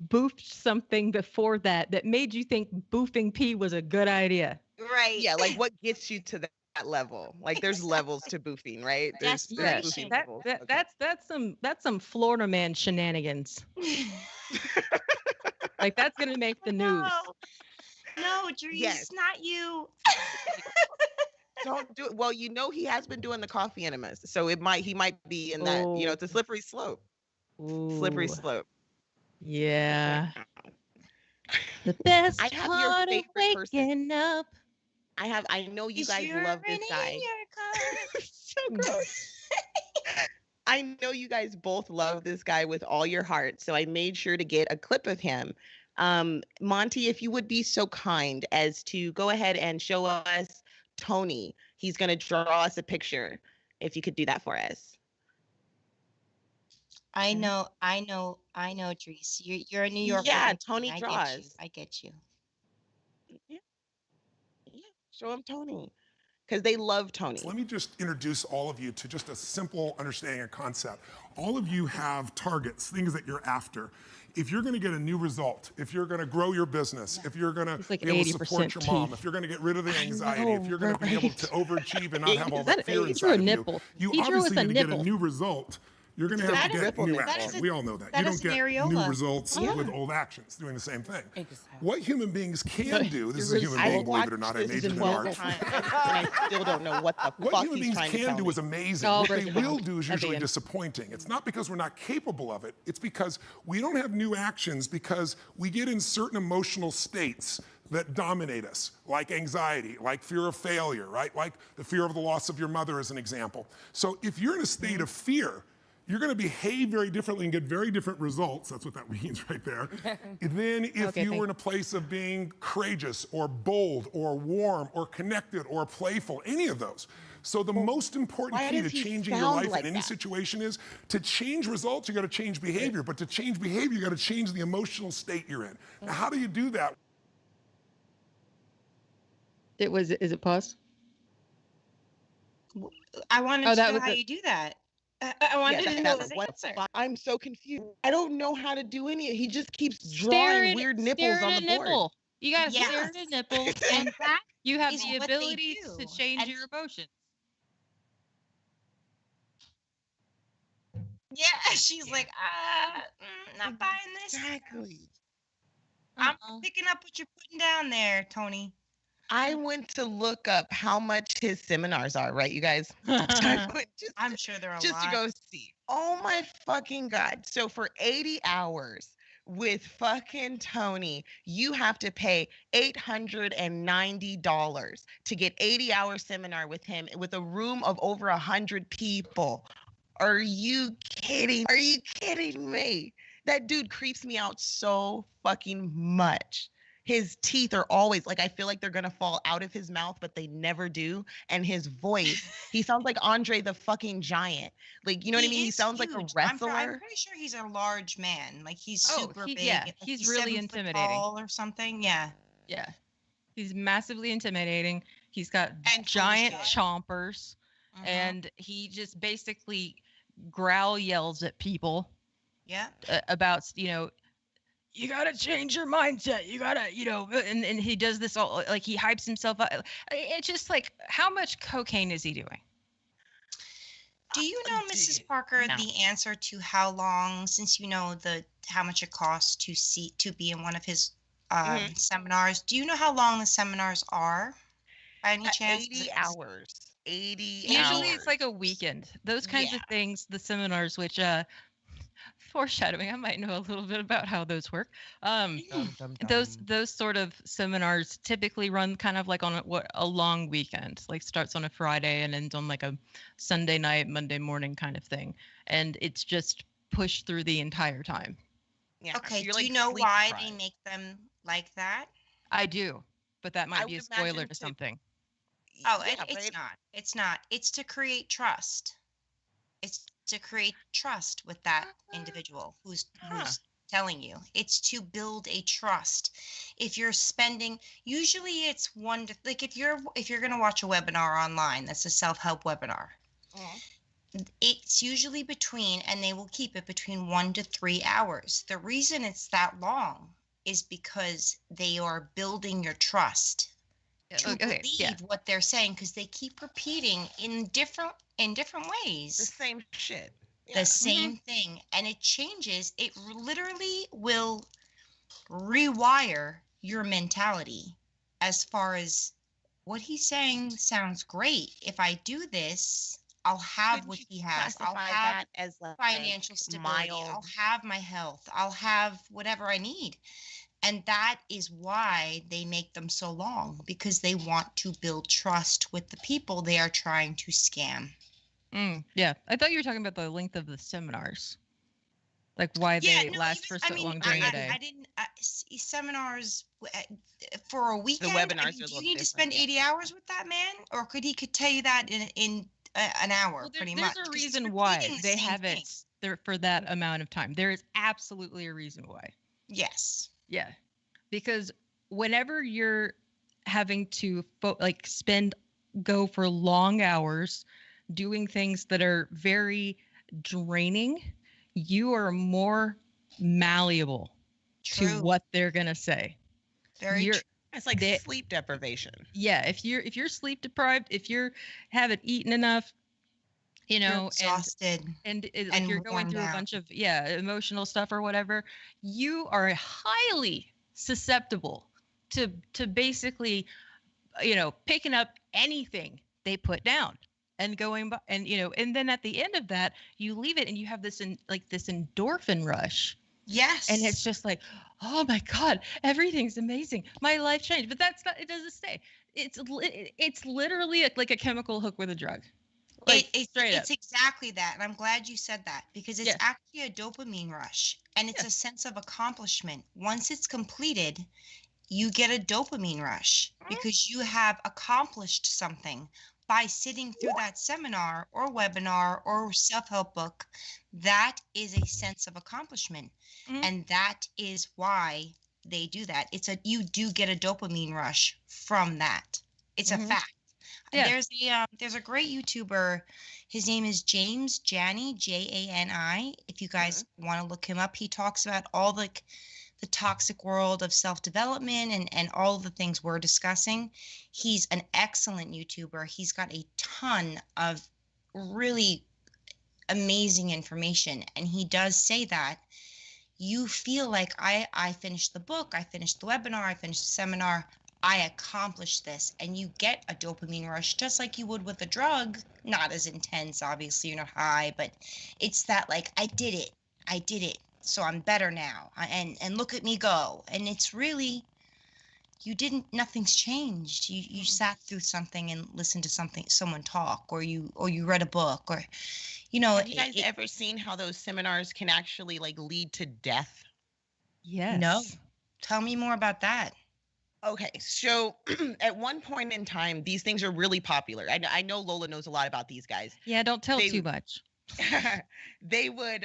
boofed something before that made you think boofing pee was a good idea. Right. Yeah. Like what gets you to that level? Like there's levels to boofing, right? There's boofing levels. That's some Florida man shenanigans. Like that's gonna make the news. No, Dries, not you. Don't do it. Well, you know he has been doing the coffee enemas, so he might be in that. You know, it's a slippery slope. Slippery slope. Yeah. The best I have part your of favorite waking person. up. I know you guys love this guy. So gross. I know you guys both love this guy with all your heart, so I made sure to get a clip of him. Monty, if you would be so kind as to go ahead and show us Tony. He's going to draw us a picture. If you could do that for us. I know, Dries. You're a New Yorker. Yeah, Tony draws. I get you. Yeah. Show him Tony. Because they love Tony. So let me just introduce all of you to just a simple understanding of concept. All of you have targets, things that you're after. If you're going to get a new result, if you're going to grow your business, if you're going to be able to support your mom, if you're going to get rid of the anxiety, if you're going to be able to overachieve and not have all that fear inside of you, you obviously going to get a new result. You're going to have to get new action. We all know that. You don't get new results with old actions doing the same thing. What human beings can do, this is a human being, believe it or not, I majored in art. I still don't know what the fuck human beings can do is amazing. What they will do is usually disappointing. It's not because we're not capable of it. It's because we don't have new actions because we get in certain emotional states that dominate us, like anxiety, like fear of failure, right? Like the fear of the loss of your mother as an example. So if you're in a state of fear, you're going to behave very differently and get very different results. That's what that means right there. Than if you were in a place of being courageous or bold or warm or connected or playful, any of those. So the most important key to changing your life in any situation is to change results, you got to change behavior. But to change behavior, you got to change the emotional state you're in. Now, how do you do that? Is it paused? I wanted to know how you do that. I wanted to know his answer. I'm so confused. I don't know how to do any. He just keeps drawing weird nipples on the board. You got to stare at a nipple, and you have the ability to change your emotions. Yeah, she's like, not buying this. Exactly. I'm picking up what you're putting down there, Tony. I went to look up how much his seminars are, right, you guys? I'm sure they're a lot. Just to go see. Oh my fucking God. So for 80 hours with fucking Tony, you have to pay $890 to get 80-hour seminar with him with a room of over 100 people. Are you kidding? Are you kidding me? That dude creeps me out so fucking much. His teeth are always like, I feel like they're going to fall out of his mouth, but they never do. And his voice, he sounds like Andre the fucking Giant. Like, you know what I mean? He sounds like a wrestler. I'm pretty sure he's a large man. Like he's super big. Yeah, like, he's really 7 foot intimidating. tall or something. Yeah. Yeah. He's massively intimidating. He's got giant chompers. And he just basically growl yells at people. Yeah. About, you gotta change your mindset. You gotta, and he does this all, like he hypes himself up. It's just like, how much cocaine is he doing? Do you know, Mrs. Parker, the answer to how long, since you know how much it costs to be in one of his seminars? Do you know how long the seminars are? By any chance? 80 hours. 80 Usually it's like a weekend. Those kinds of things, the seminars, which foreshadowing, I might know a little bit about how those work. Those sort of seminars typically run kind of like on a long weekend, like starts on a Friday and ends on like a Sunday night, Monday morning kind of thing. And it's just pushed through the entire time. Yeah. Okay, do you know why they make them like that? I do, but that might be a spoiler to something. Oh, it's not. It's to create trust. It's to create trust with that individual who's telling you. It's to build a trust. If you're spending, usually it's like if you're going to watch a webinar online, that's a self-help webinar. It's usually and they will keep it between 1 to 3 hours. The reason it's that long is because they are building your trust to believe what they're saying, because they keep repeating in different ways the same shit, the same thing, and it changes. It literally will rewire your mentality as far as what he's saying sounds great. If I do this, I'll have what he has. I'll have as financial stability. I'll have my health. I'll have whatever I need. And that is why they make them so long, because they want to build trust with the people they are trying to scam. Yeah, I thought you were talking about the length of the seminars, like why they last for so long during the day. I didn't seminars for a weekend. The webinars do you need to spend 80 hours with that man, or could he tell you that in an hour? Pretty much. There's a reason why they have it there for that amount of time. There is absolutely a reason why. Yes. Yeah, because whenever you're having to go for long hours doing things that are very draining, you are more malleable to what they're going to say. Very true. It's like sleep deprivation. Yeah, if you're sleep deprived, if you haven't eaten enough, you're exhausted, and if you're going through a bunch of emotional stuff or whatever, you are highly susceptible to basically picking up anything they put down and going by, and and then at the end of that you leave it and you have this this endorphin rush Yes. And it's just like, oh my God, everything's amazing. My life changed. But that's not, it doesn't stay. It's literally like a chemical hook with a drug. Like, It's exactly that. And I'm glad you said that, because it's actually a dopamine rush, and it's a sense of accomplishment. Once it's completed, you get a dopamine rush because you have accomplished something by sitting through that seminar or webinar or self-help book. That is a sense of accomplishment. And that is why they do that. You do get a dopamine rush from that. It's a fact. Yeah. There's a great YouTuber. His name is James Jani, Jani. If you guys want to look him up, he talks about all the toxic world of self-development and all the things we're discussing. He's an excellent YouTuber. He's got a ton of really amazing information. And he does say that you feel like I finished the book, I finished the webinar, I finished the seminar, I accomplished this, and you get a dopamine rush just like you would with a drug. Not as intense, obviously, you're not high, but it's that like, I did it, so I'm better now, and look at me go. And it's really, nothing's changed. You sat through something and listened to someone talk, or you read a book, or, Have you guys ever seen how those seminars can actually like lead to death? Yes. No. Tell me more about that. Okay, so at one point in time, these things are really popular. I know Lola knows a lot about these guys. Yeah, don't tell too much. They would,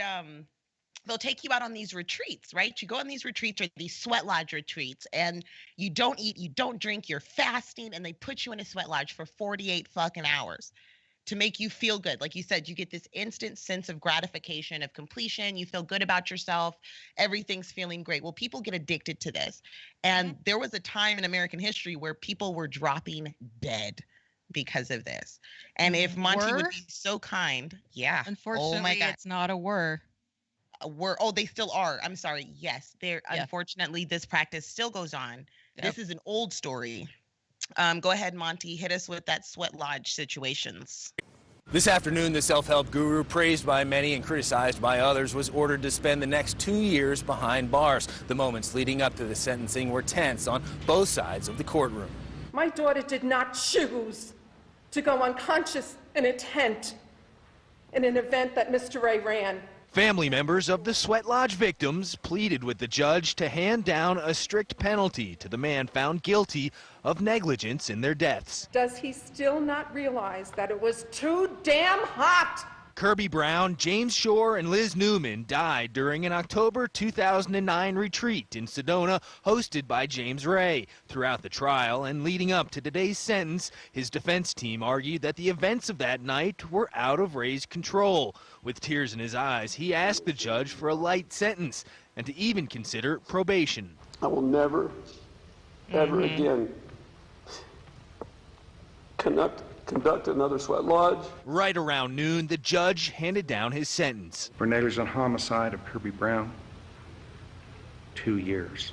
they'll take you out on these retreats, right? You go on these retreats, or these sweat lodge retreats, and you don't eat, you don't drink, you're fasting, and they put you in a sweat lodge for 48 fucking hours to make you feel good. Like you said, you get this instant sense of gratification, of completion. You feel good about yourself. Everything's feeling great. Well, people get addicted to this. And there was a time in American history where people were dropping dead because of this. And if Monty would be so kind, Unfortunately, oh my God. It's not a were. Oh, they still are. I'm sorry. Yes, unfortunately, this practice still goes on. Yep. This is an old story. Go ahead, Monty. Hit us with that sweat lodge situations. This afternoon, the self-help guru, praised by many and criticized by others, was ordered to spend the next 2 years behind bars. The moments leading up to the sentencing were tense on both sides of the courtroom. My daughter did not choose to go unconscious in a tent in an event that Mr. Ray ran. Family members of the sweat lodge victims pleaded with the judge to hand down a strict penalty to the man found guilty of negligence in their deaths. Does he still not realize that it was too damn hot? Kirby Brown, James Shore, and Liz Newman died during an October 2009 retreat in Sedona hosted by James Ray. Throughout the trial and leading up to today's sentence, his defense team argued that the events of that night were out of Ray's control. With tears in his eyes, he asked the judge for a light sentence and to even consider probation. I will never, ever again conduct another sweat lodge. Right around noon, the judge handed down his sentence. For negligent homicide of Kirby Brown, 2 years.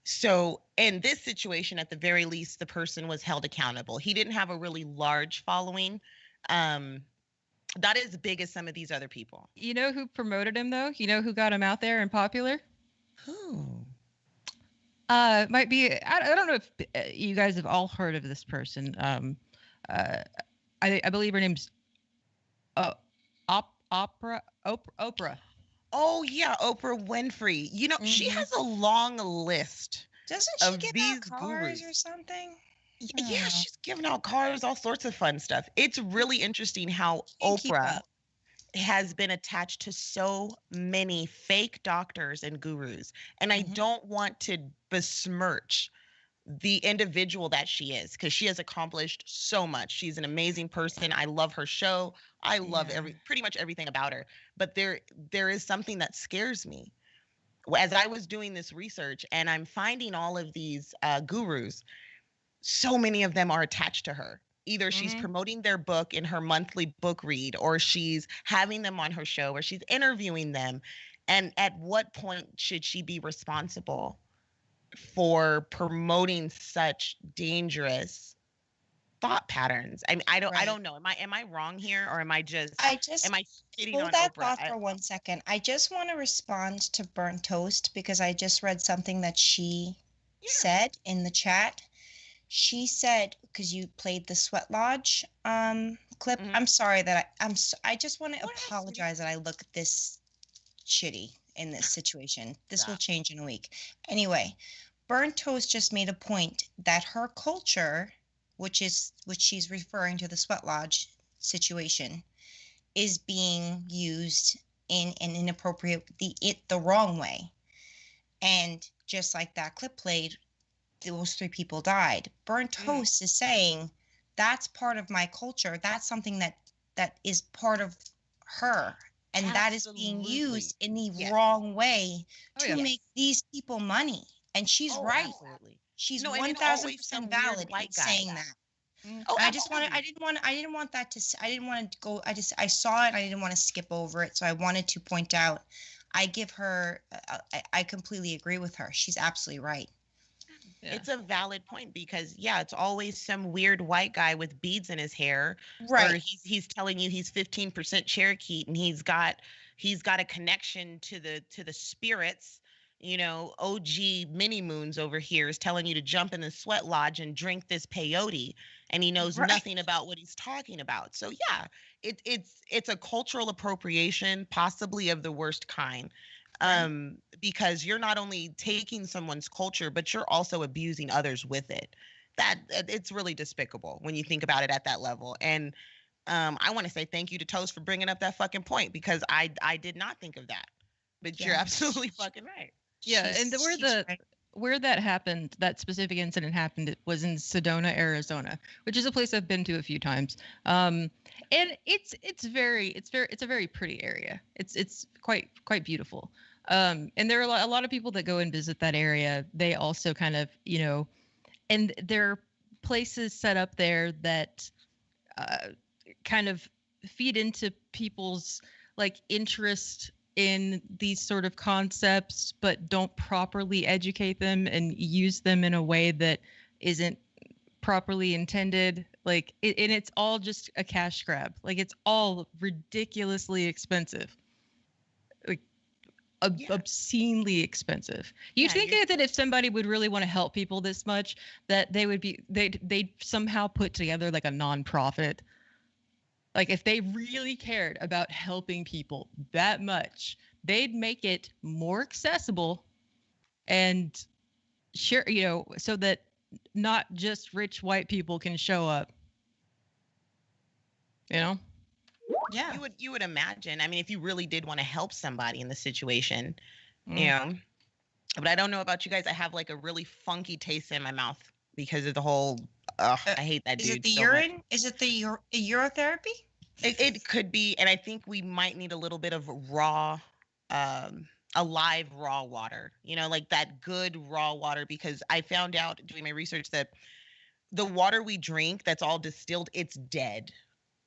So in this situation, at the very least, the person was held accountable. He didn't have a really large following. Not as big as some of these other people. You know who promoted him, though? You know who got him out there and popular? Who? Might be, I don't know if you guys have all heard of this person. I believe her name's Oprah. Oh yeah, Oprah Winfrey. You know, she has a long list. Doesn't she give out cars or something? Yeah, she's giving out cars, all sorts of fun stuff. It's really interesting how Oprah has been attached to so many fake doctors and gurus. And I don't want to besmirch the individual that she is, because she has accomplished so much. She's an amazing person. I love her show. I love pretty much everything about her. But there is something that scares me. As I was doing this research and I'm finding all of these gurus, so many of them are attached to her. Either she's promoting their book in her monthly book read, or she's having them on her show, or she's interviewing them. And at what point should she be responsible for promoting such dangerous thought patterns. I mean, I don't know. Am I wrong here, or am I shitting hold on that Oprah? thought for 1 second. I just want to respond to Burnt Toast because I just read something that she said in the chat. She said, because you played the Sweat Lodge clip. I'm sorry that I just want to apologize that I look this shitty in this situation. This will change in a week. Anyway, Burnt Toast just made a point that her culture, which she's referring to the Sweat Lodge situation, is being used in an inappropriate, the wrong way. And just like that clip played, those 3 people died. Burnt Toast is saying that's part of my culture. That's something that is part of her. And that is being used in the wrong way to make these people money. And she's right. Absolutely. She's 1,000% valid in saying that. I saw it. I didn't want to skip over it. So I wanted to point out, I completely agree with her. She's absolutely right. Yeah. It's a valid point because it's always some weird white guy with beads in his hair. Right. Or he's telling you he's 15% Cherokee and he's got a connection to the spirits. You know, OG Mini Moons over here is telling you to jump in the Sweat Lodge and drink this peyote, and he knows nothing about what he's talking about. So it's a cultural appropriation, possibly of the worst kind. Because you're not only taking someone's culture, but you're also abusing others with it. It's really despicable when you think about it at that level. And I want to say thank you to Toast for bringing up that fucking point because I did not think of that. But you're absolutely fucking right. Yeah, and where that happened, that specific incident happened, it was in Sedona, Arizona, which is a place I've been to a few times. And it's a very pretty area. It's quite beautiful. And there are a lot of people that go and visit that area. They also kind of, and there are places set up there that kind of feed into people's interest in these sort of concepts, but don't properly educate them and use them in a way that isn't properly intended. And it's all just a cash grab. It's all ridiculously expensive. Obscenely expensive. You'd think that if somebody would really want to help people this much, that they'd somehow put together a nonprofit. If they really cared about helping people that much, they'd make it more accessible and share, so that not just rich white people can show up. Yeah. You would imagine. I mean, if you really did want to help somebody in the situation, but I don't know about you guys. I have a really funky taste in my mouth because of the whole, I hate that dude. Is it the urine? Is it the urotherapy? It could be. And I think we might need a little bit of raw, alive raw water, that good raw water, because I found out doing my research that the water we drink that's all distilled, it's dead.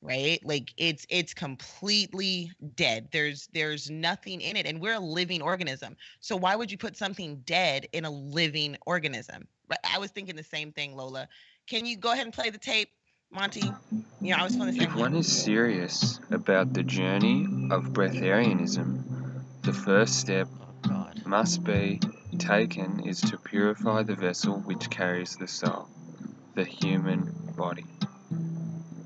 Right? It's completely dead. There's nothing in it, and we're a living organism. So why would you put something dead in a living organism? Right? I was thinking the same thing, Lola. Can you go ahead and play the tape, Monty? I was feeling the same. If one is serious about the journey of breatharianism, the first step must be taken is to purify the vessel which carries the soul, the human body.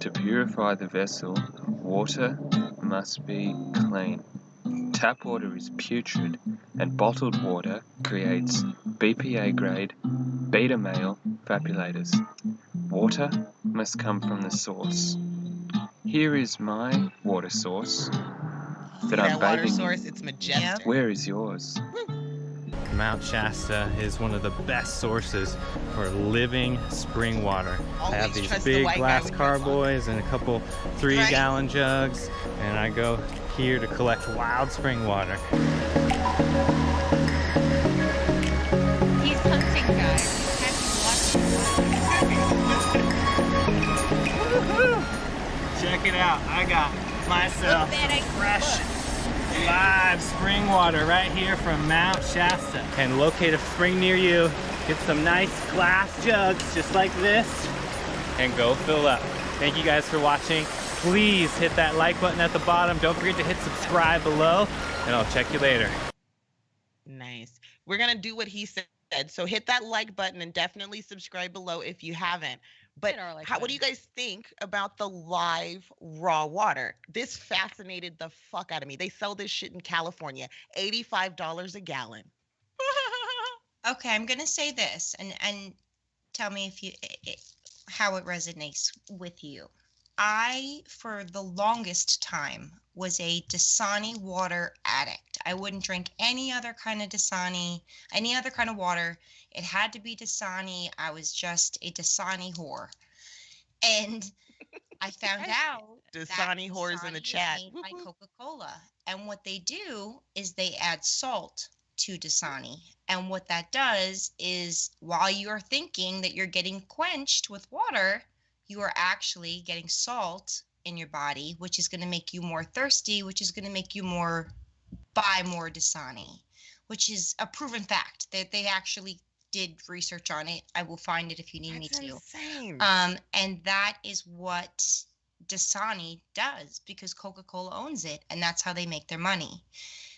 To purify the vessel, water must be clean. Tap water is putrid, and bottled water creates BPA grade beta male fabulators. Water must come from the source. Here is my water source that I'm bathing in. Source, it's majestic. Where is yours? Mount Shasta is one of the best sources for living spring water. I have these big glass carboys and a couple 3-gallon jugs, and I go here to collect wild spring water. He's hunting, guys. Check it out. I got myself fresh live spring water right here from Mount Shasta. And locate a spring near you. Get some nice glass jugs just like this and go fill up. Thank you guys for watching. Please hit that like button at the bottom. Don't forget to hit subscribe below, and I'll check you later. Nice. We're going to do what he said. So hit that like button and definitely subscribe below if you haven't. But what do you guys think about the live raw water? This fascinated the fuck out of me. They sell this shit in California, $85 a gallon. Okay, I'm going to say this and tell me how it resonates with you. I, for the longest time, was a Dasani water addict. I wouldn't drink any other kind of Dasani, any other kind of water. It had to be Dasani. I was just a Dasani whore. And I found out Dasani whores in the chat. Made by Coca-Cola. And what they do is they add salt to Dasani. And what that does is while you're thinking that you're getting quenched with water, you are actually getting salt in your body, which is going to make you more thirsty, which is going to make you buy more Dasani, which is a proven fact that they actually did research on it. I will find it if you need me to. Insane. And that is what Dasani does because Coca-Cola owns it, and that's how they make their money.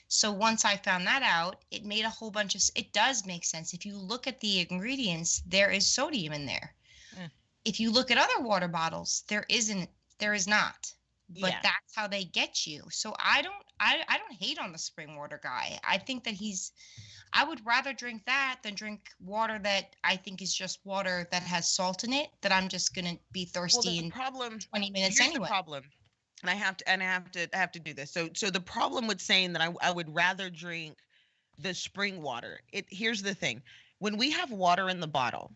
So once I found that out, it made a whole bunch of, it does make sense. If you look at the ingredients, there is sodium in there. If you look at other water bottles, there is not. But that's how they get you. So I don't hate on the spring water guy. I think that I would rather drink that than drink water that I think is just water that has salt in it, that I'm just going to be thirsty in 20 minutes anyway. The problem. And I have to do this. So the problem with saying that I would rather drink the spring water. Here's the thing. When we have water in the bottle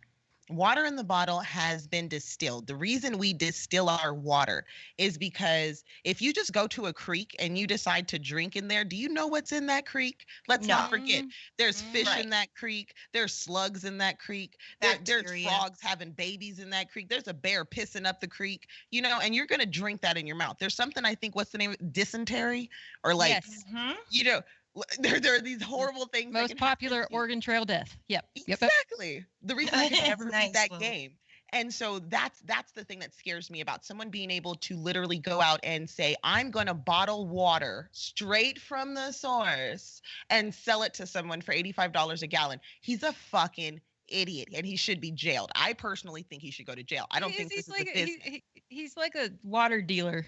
has been distilled. The reason we distill our water is because if you just go to a creek and you decide to drink in there, do you know what's in that creek? Let's not forget. There's fish in that creek. There's slugs in that creek. There's frogs having babies in that creek. There's a bear pissing up the creek, and you're going to drink that in your mouth. There's something, I think, what's the name? Dysentery or there are these horrible things. Most popular Oregon Trail death. Yep. Exactly. The reason I could never beat that game. And so that's the thing that scares me about someone being able to literally go out and say, I'm going to bottle water straight from the source and sell it to someone for $85 a gallon. He's a fucking idiot and he should be jailed. I personally think he should go to jail. I don't think this is a business. He's like a water dealer.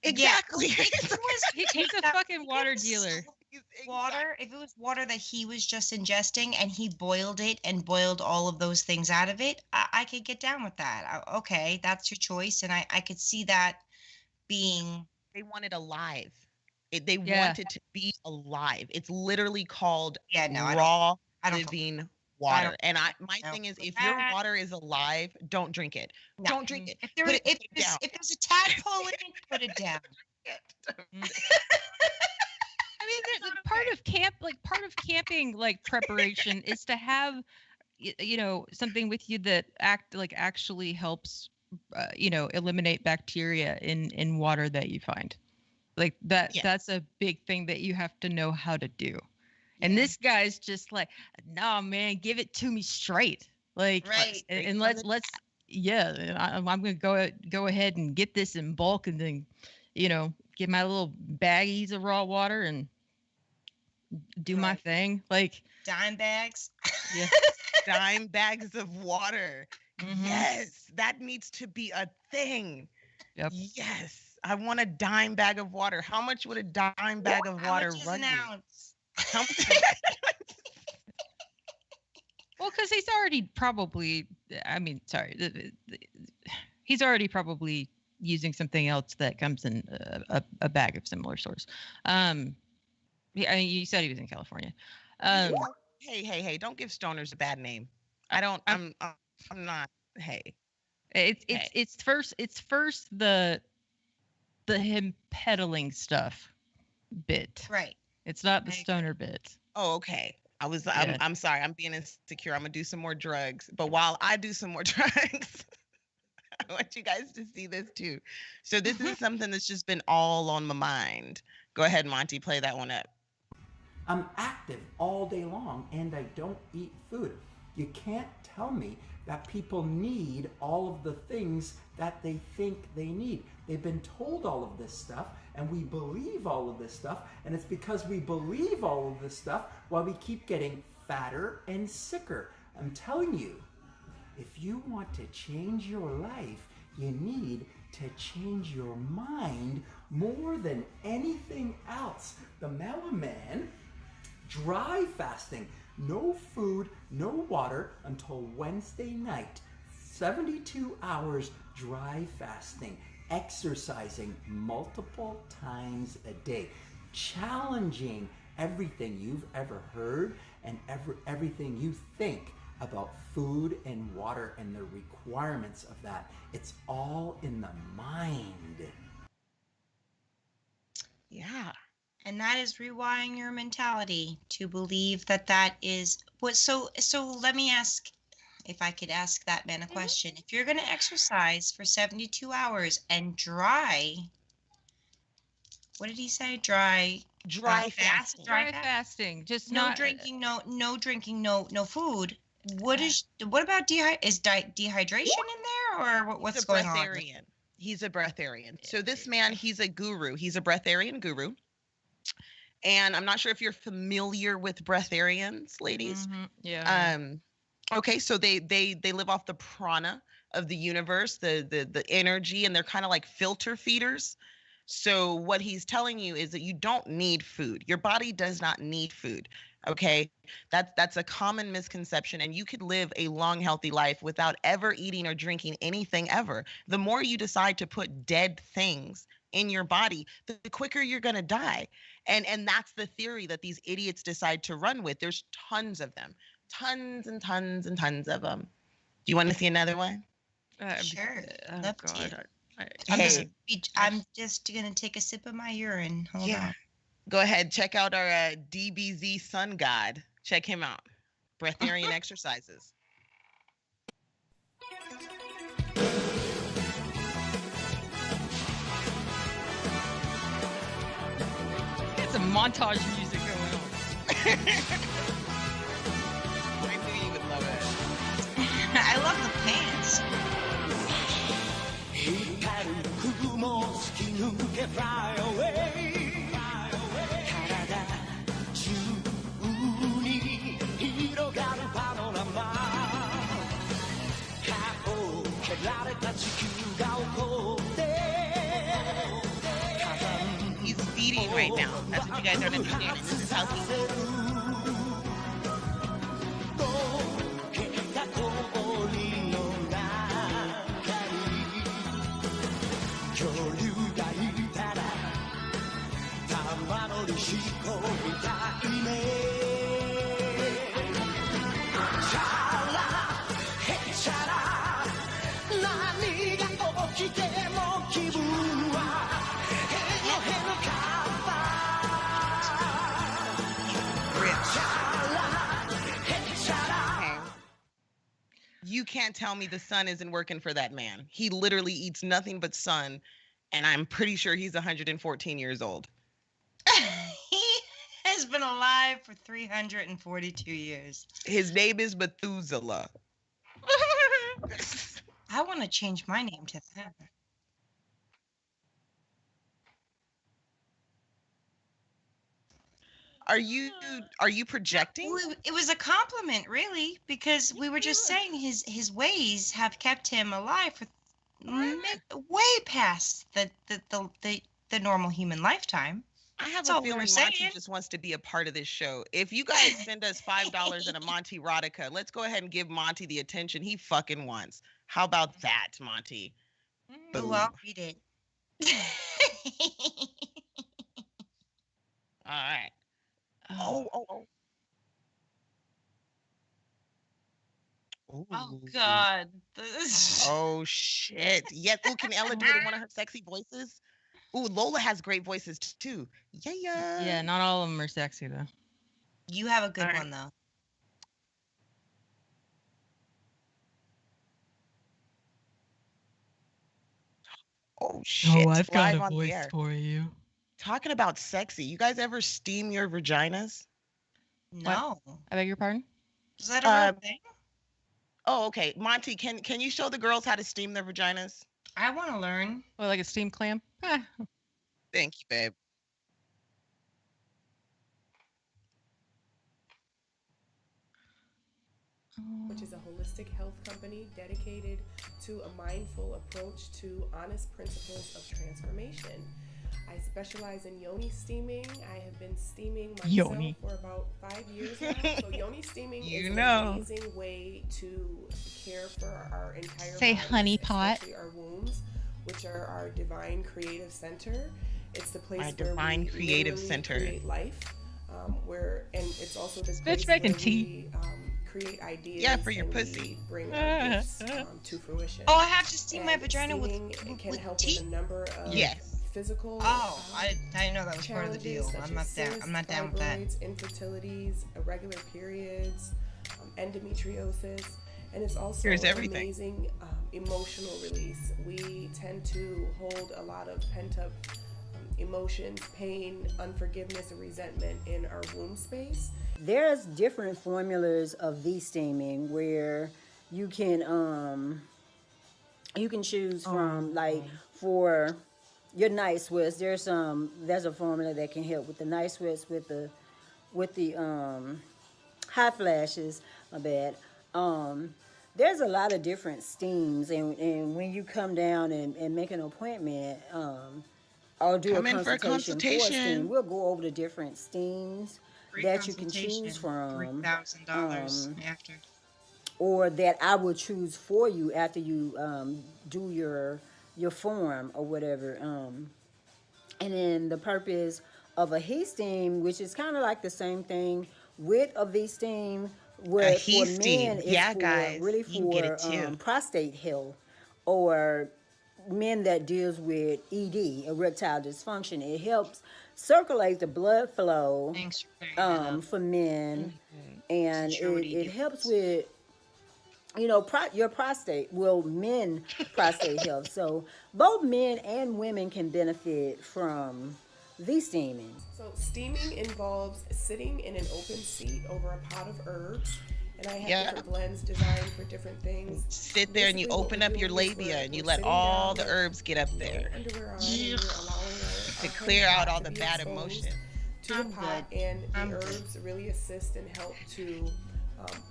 Exactly. He's a fucking water dealer. If it was water that he was just ingesting and he boiled it and boiled all of those things out of it, I could get down with that. Okay, that's your choice. And I could see that being... They want it alive. They want it to be alive. It's literally called raw living water. And my thing is, if your water is alive, don't drink it. No. Don't drink it. If there's a tadpole in it, put it down. I mean, part of camping, preparation is to have, something with you that actually helps, eliminate bacteria in water that you find. That's a big thing that you have to know how to do. And this guy's just like, no, man, give it to me straight. And let's I'm going to go ahead and get this in bulk and then, get my little baggies of raw water and do my thing. Dime bags. Yeah. Dime bags of water. Mm-hmm. Yes. That needs to be a thing. Yep. Yes. I want a dime bag of water. How much would a dime bag of water run you? How much? Well, because he's already probably, he's already probably using something else that comes in a bag of similar source. You said he was in California. Hey! Don't give stoners a bad name. I'm not. Hey. It's first the him peddling stuff bit. Right. It's not the stoner bit. Oh, okay. I'm sorry. I'm being insecure. I'm gonna do some more drugs. But while I do some more drugs, I want you guys to see this too. So this is something that's just been all on my mind. Go ahead, Monty, play that one up. I'm active all day long and I don't eat food. You can't tell me that people need all of the things that they think they need. They've been told all of this stuff, and we believe all of this stuff, and it's because we believe all of this stuff why we keep getting fatter and sicker. I'm telling you, if you want to change your life, you need to change your mind more than anything else. The Mellow-Man, dry fasting, no food, no water until Wednesday night, 72 hours dry fasting, exercising multiple times a day, challenging everything you've ever heard and everything you think about food and water and the requirements of that. It's all in the mind. Yeah. And that is rewiring your mentality to believe that that is what. So let me ask, if I could ask that man a question. If you're going to exercise for 72 hours and what did he say? Dry fasting. Dry fasting. Just no not drinking, no drinking, no food. What about dehydration in there, or what's going on? He's a breatharian. So this man, he's a guru. He's a breatharian guru. And I'm not sure if you're familiar with breatharians, ladies. Mm-hmm. Yeah. Okay, so they live off the prana of the universe, the energy, and they're kind of like filter feeders. So what he's telling you is that you don't need food. Your body does not need food. Okay, that's a common misconception, and you could live a long, healthy life without ever eating or drinking anything ever. The more you decide to put dead things in your body, the quicker you're going to die. And that's the theory that these idiots decide to run with. There's tons of them, tons and tons and tons of them. Do you want to see another one? Sure. Oh, God. I'm just going to take a sip of my urine. Hold on. Go ahead. Check out our DBZ sun god. Check him out. Breatharian exercises. Got some montage music going on. I knew you would love it. I love the pants. Fly away. He's feeding right now. That's what you guys don't understand. This is how he You can't tell me the sun isn't working for that man. He literally eats nothing but sun, and I'm pretty sure he's 114 years old. He has been alive for 342 years. His name is Methuselah. I want to change my name to that. Are you projecting? Well, it was a compliment, really, because we were just saying his ways have kept him alive for way past the normal human lifetime. I have a feeling Monty just wants to be a part of this show. If you guys send us $5 and a Monty Rodica, let's go ahead and give Monty the attention he fucking wants. How about that, Monty? Well, I'll read it. All right. Oh. Oh God. Oh shit. Yes. Ooh, can Ella do it in one of her sexy voices? Ooh, Lola has great voices too. Yeah. Yeah, not all of them are sexy though. You have a good one though. Oh shit. Oh, I've got Live a on the voice air. for you. Talking about sexy. You guys ever steam your vaginas? No. I beg your pardon? Is that a real thing? Oh, okay. Monty, can you show the girls how to steam their vaginas? I want to learn. Or like a steam clam? Thank you, babe. Which is a holistic health company dedicated to a mindful approach to honest principles of transformation. I specialize in yoni steaming. I have been steaming myself for about 5 years now. So yoni steaming is an amazing way to care for our entire bodies, honey pot. especially our wombs, which are our divine creative center. It's the place My where divine we creative center. create life. And it's also the Bitch place making where tea. we create ideas. Yeah, for your and pussy. we bring our gifts to fruition. Oh, I have to steam my And vagina with can help tea? with a number of physical. Oh, I didn't know that was part of the deal. challenges such I'm not as down with that. fibroids, infertilities, irregular periods, endometriosis, and it's also Here's an everything. amazing emotional release. We tend to hold a lot of pent-up emotions, pain, unforgiveness, and resentment in our womb space. There's different formulas of V-steaming where you can choose from, like for your night sweats. There's a formula that can help with the night sweats, with the hot flashes. My bad. There's a lot of different steams, and when you come down and make an appointment, or do a consultation for a steam, we'll go over the different steams that you can choose from. $3,000 after. Or that I will choose for you after you do your form or whatever. And then the purpose of a heat steam, which is kind of like the same thing with a V steam, where for men it's really for prostate health, or men that deals with ED, erectile dysfunction. It helps circulate the blood flow for men, and it helps with your prostate. Well, men prostate health. So both men and women can benefit from V-steaming. So steaming involves sitting in an open seat over a pot of herbs. And I have different blends designed for different things. Sit there and you open up your labia and you let all the herbs get up there to clear out all the bad emotion. To the pot, and the herbs really assist and help to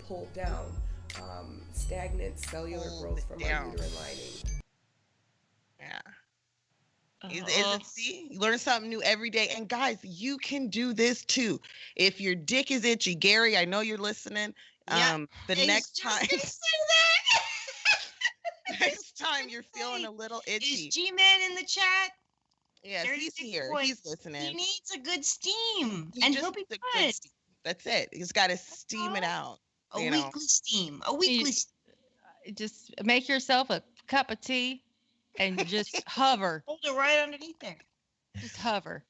pull down stagnant cellular growth from our uterine lining. Yeah. See, you learn something new every day. And guys, you can do this too. If your dick is itchy, Gary, I know you're listening. Next time you're feeling a little itchy. Is G-Man in the chat? Yeah, he's here. He's listening. He needs a good steam, He and just he'll be needs a good. good steam. That's it. He's got to steam it out. A weekly steam. A weekly steam. Just make yourself a cup of tea and just hover. Hold it right underneath there. Just hover.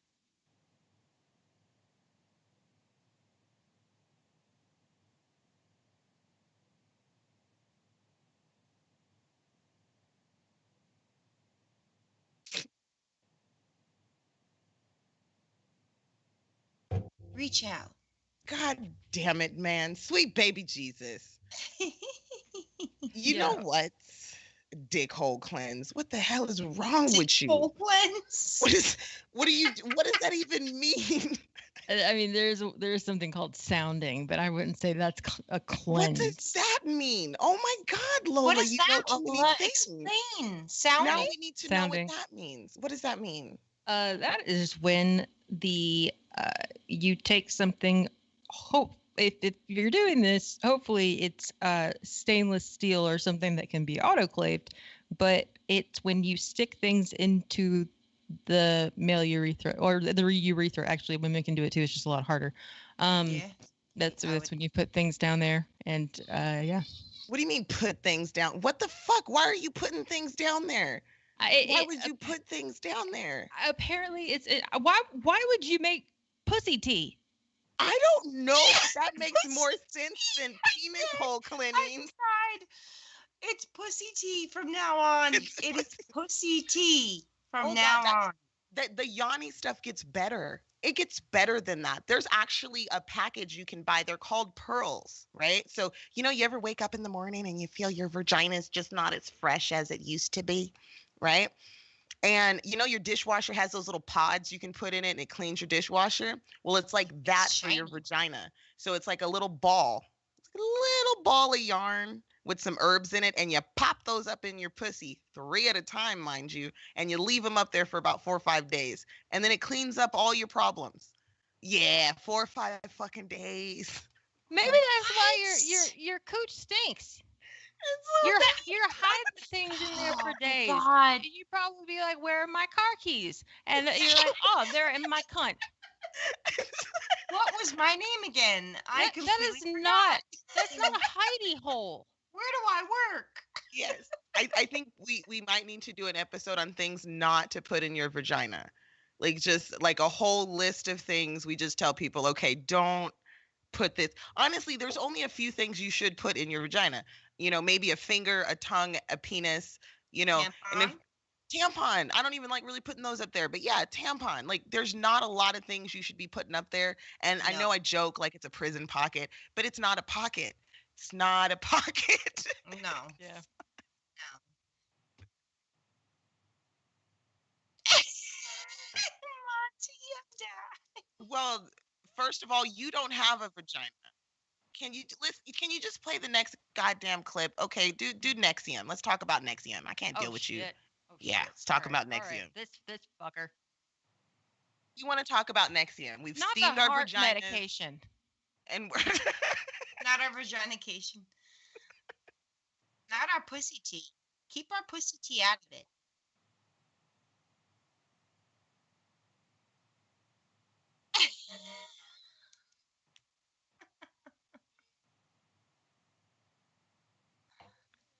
Reach out. God damn it, man. Sweet baby Jesus. You know what? Dick hole cleanse. What the hell is wrong with you? Hole cleanse. What does that even mean? I mean, there's something called sounding, but I wouldn't say that's a cleanse. What does that mean? Oh my God, Lola, What does you that know too many things. explain? Sounding. Now we need to know what that means. What does that mean? That is when you take something. If you're doing this, hopefully it's stainless steel or something that can be autoclaved. But it's when you stick things into the male urethra or the urethra. Actually, women can do it too. It's just a lot harder. That's when you put things down there, and What do you mean put things down? What the fuck? Why are you putting things down there? Why would you put things down there? Apparently, why would you make pussy tea? I don't know. That makes more sense than penis hole cleaning. I tried. It's pussy tea from now on. It is pussy tea from now on. the yoni stuff gets better. It gets better than that. There's actually a package you can buy. They're called pearls, right? So, you know, you ever wake up in the morning and you feel your vagina is just not as fresh as it used to be, right? And you know, your dishwasher has those little pods you can put in it and it cleans your dishwasher. Well, it's like that for your vagina. So it's like a little ball. It's like a little ball of yarn with some herbs in it, and you pop those up in your pussy 3 at a time, mind you, and you leave them up there for about 4 or 5 days, and then it cleans up all your problems. Yeah, 4 or 5 fucking days. Maybe that's why your cooch stinks. You're hiding things in there for days. God. You probably be like, "Where are my car keys?" And you're like, "Oh, they're in my cunt." What was my name again? That's not a hidey hole. Where do I work? Yes. I think we might need to do an episode on things not to put in your vagina. Like, just like a whole list of things we just tell people, okay, don't put this. Honestly, there's only a few things you should put in your vagina. You know, maybe a finger, a tongue, a penis, you know. Tampon? And tampon. I don't even like really putting those up there, but yeah, tampon. Like, there's not a lot of things you should be putting up there. And I know I joke like it's a prison pocket, but it's not a pocket. It's not a pocket. No. Yeah. Well, first of all, you don't have a vagina. Can you just play the next goddamn clip? Okay, do NXIVM. Let's talk about NXIVM. I can't deal with you. Yeah, let's talk about NXIVM. Right. This fucker. You want to talk about NXIVM? We've Not steamed the our heart vaginas. medication. And we're Not our vaginication. Not our pussy tea. Keep our pussy tea out of it.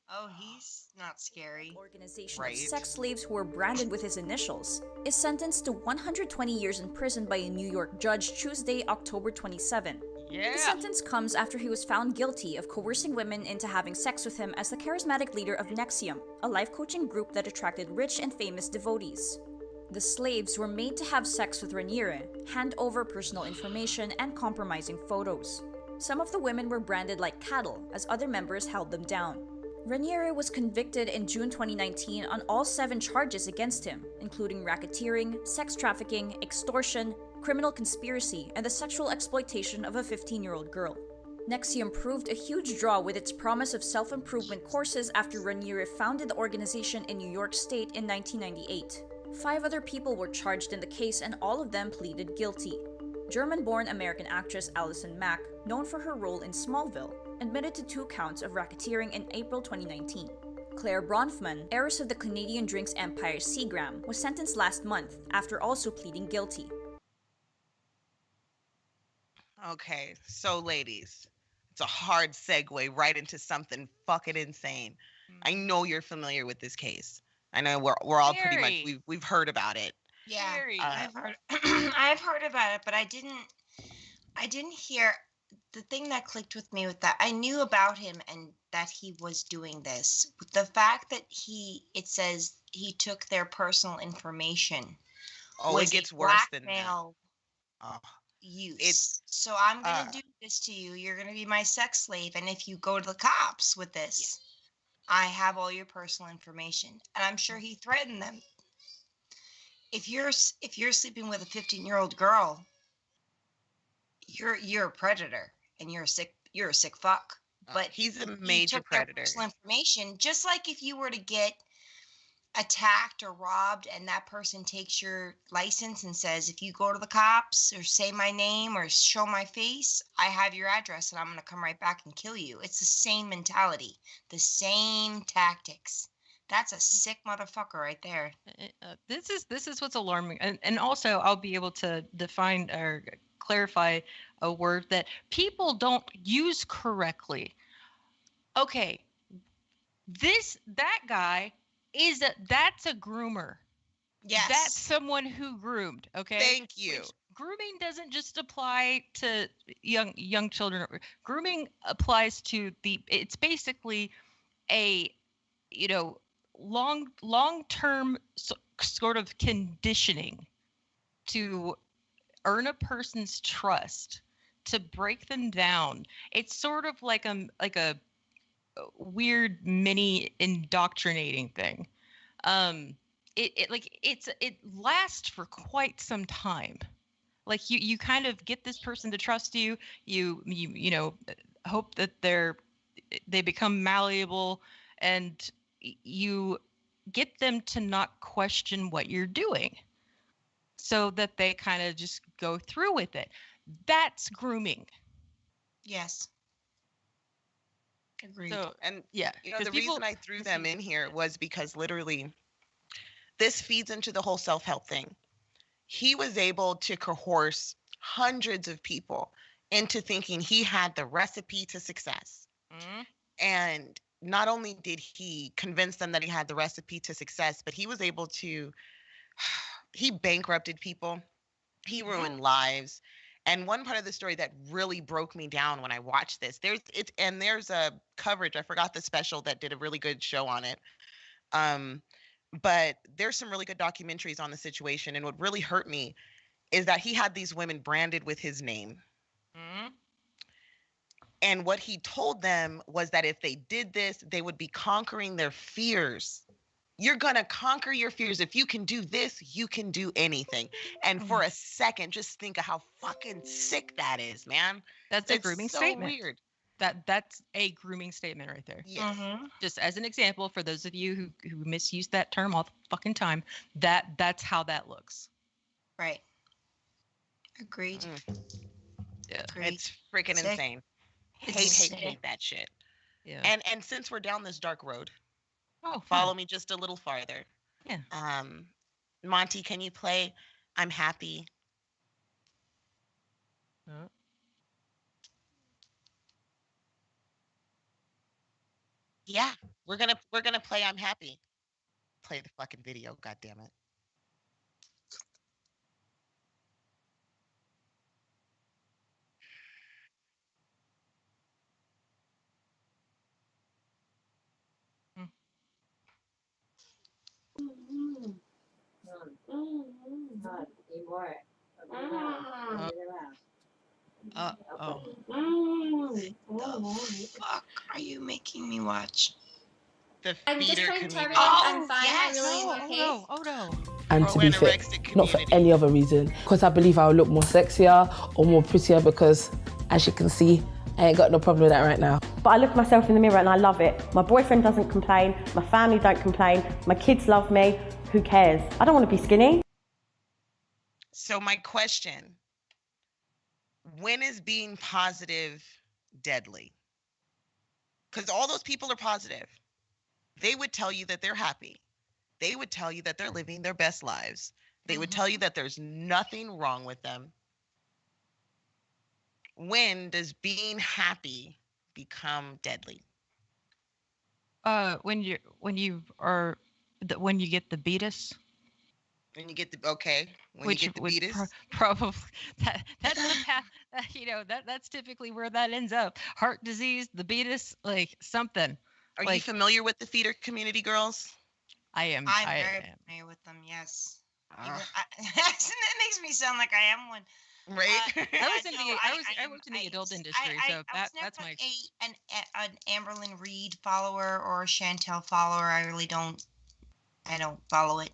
Oh, he's not scary. Organization of sex slaves who were branded with his initials is sentenced to 120 years in prison by a New York judge Tuesday, October 27. Yeah. The sentence comes after he was found guilty of coercing women into having sex with him as the charismatic leader of NXIVM, a life coaching group that attracted rich and famous devotees. The slaves were made to have sex with Raniere, hand over personal information, and compromising photos. Some of the women were branded like cattle as other members held them down. Raniere was convicted in June 2019 on all 7 charges against him, including racketeering, sex trafficking, extortion, criminal conspiracy, and the sexual exploitation of a 15-year-old girl. NXIVM proved a huge draw with its promise of self-improvement courses after Raniere founded the organization in New York State in 1998. 5 other people were charged in the case and all of them pleaded guilty. German-born American actress Allison Mack, known for her role in Smallville, admitted to 2 counts of racketeering in April 2019. Claire Bronfman, heiress of the Canadian drinks empire Seagram, was sentenced last month after also pleading guilty. Okay, so ladies, it's a hard segue right into something fucking insane. I know you're familiar with this case. I know we're all pretty much we've heard about it. Yeah, I've heard about it, but I didn't hear the thing that clicked with me with that. I knew about him and that he was doing this. The fact that it says he took their personal information. Oh, it gets worse than that. Use. So I'm gonna do this to you. You're gonna be my sex slave, and if you go to the cops with this, I have all your personal information. And I'm sure he threatened them. If you're sleeping with a 15-year-old girl, you're a predator and you're a sick fuck. But he's a major predator. Personal information, just like if you were to get attacked or robbed and that person takes your license and says, if you go to the cops or say my name or show my face, I have your address and I'm going to come right back and kill you. It's the same mentality, the same tactics. That's a sick motherfucker right there. This is what's alarming. And also I'll be able to define or clarify a word that people don't use correctly. Okay. That guy that's a groomer. Yes. That's someone who groomed. Okay. Thank you. Grooming doesn't just apply to young children. Grooming applies to it's basically a, long-term sort of conditioning to earn a person's trust, to break them down. It's sort of like a weird mini indoctrinating thing. It lasts for quite some time. Like you kind of get this person to trust you. You know, hope that they become malleable, and you get them to not question what you're doing, so that they kind of just go through with it. That's grooming. Yes. Agreed. So, And yeah, you know, the reason I threw them in here was because literally this feeds into the whole self-help thing. He was able to coerce hundreds of people into thinking he had the recipe to success. Mm-hmm. And not only did he convince them that he had the recipe to success, but he was able to, he bankrupted people. He ruined lives. And one part of the story that really broke me down when I watched this, there's a coverage, I forgot the special that did a really good show on it. But there's some really good documentaries on the situation. And what really hurt me is that he had these women branded with his name. Mm-hmm. And what he told them was that if they did this, they would be conquering their fears. You're going to conquer your fears. If you can do this, you can do anything. And for a second, just think of how fucking sick that is, man. That's a grooming statement. So weird. That's a grooming statement right there. Yes. Just as an example, for those of you who misuse that term all the fucking time, that's how that looks. Right. Agreed. Yeah. Agreed. It's freaking Sick. insane. It's Hate that shit. Yeah. And since we're down this dark road, follow me just a little farther. Yeah. Monty, can you play I'm Happy? Yeah, we're gonna play I'm Happy. Play the fucking video, god damn it. The fuck are you making me watch? The I'm just feeder trying to tell community. everyone I'm fine. yes. I'm really okay. Oh no. And to be fit, not for any other reason, because I believe I'll look more sexier or more prettier, because as you can see, I ain't got no problem with that right now. But I look at myself in the mirror and I love it. My boyfriend doesn't complain, my family don't complain, my kids love me. Who cares? I don't want to be skinny. So my question, when is being positive deadly? Because all those people are positive. They would tell you that they're happy. They would tell you that they're living their best lives. They would tell you that there's nothing wrong with them. When does being happy become deadly? When you get the beatus. When you get the when you get the beatus. Probably that's the path. That's typically where that ends up. Heart disease, the beatus, like something. Are you familiar with the feeder community, girls? I am. I'm very familiar with them. Yes. That makes me sound like I am one. Right. I worked in the adult industry, so that's my. An Amberlynn Reed follower or a Chantel follower. I don't follow it,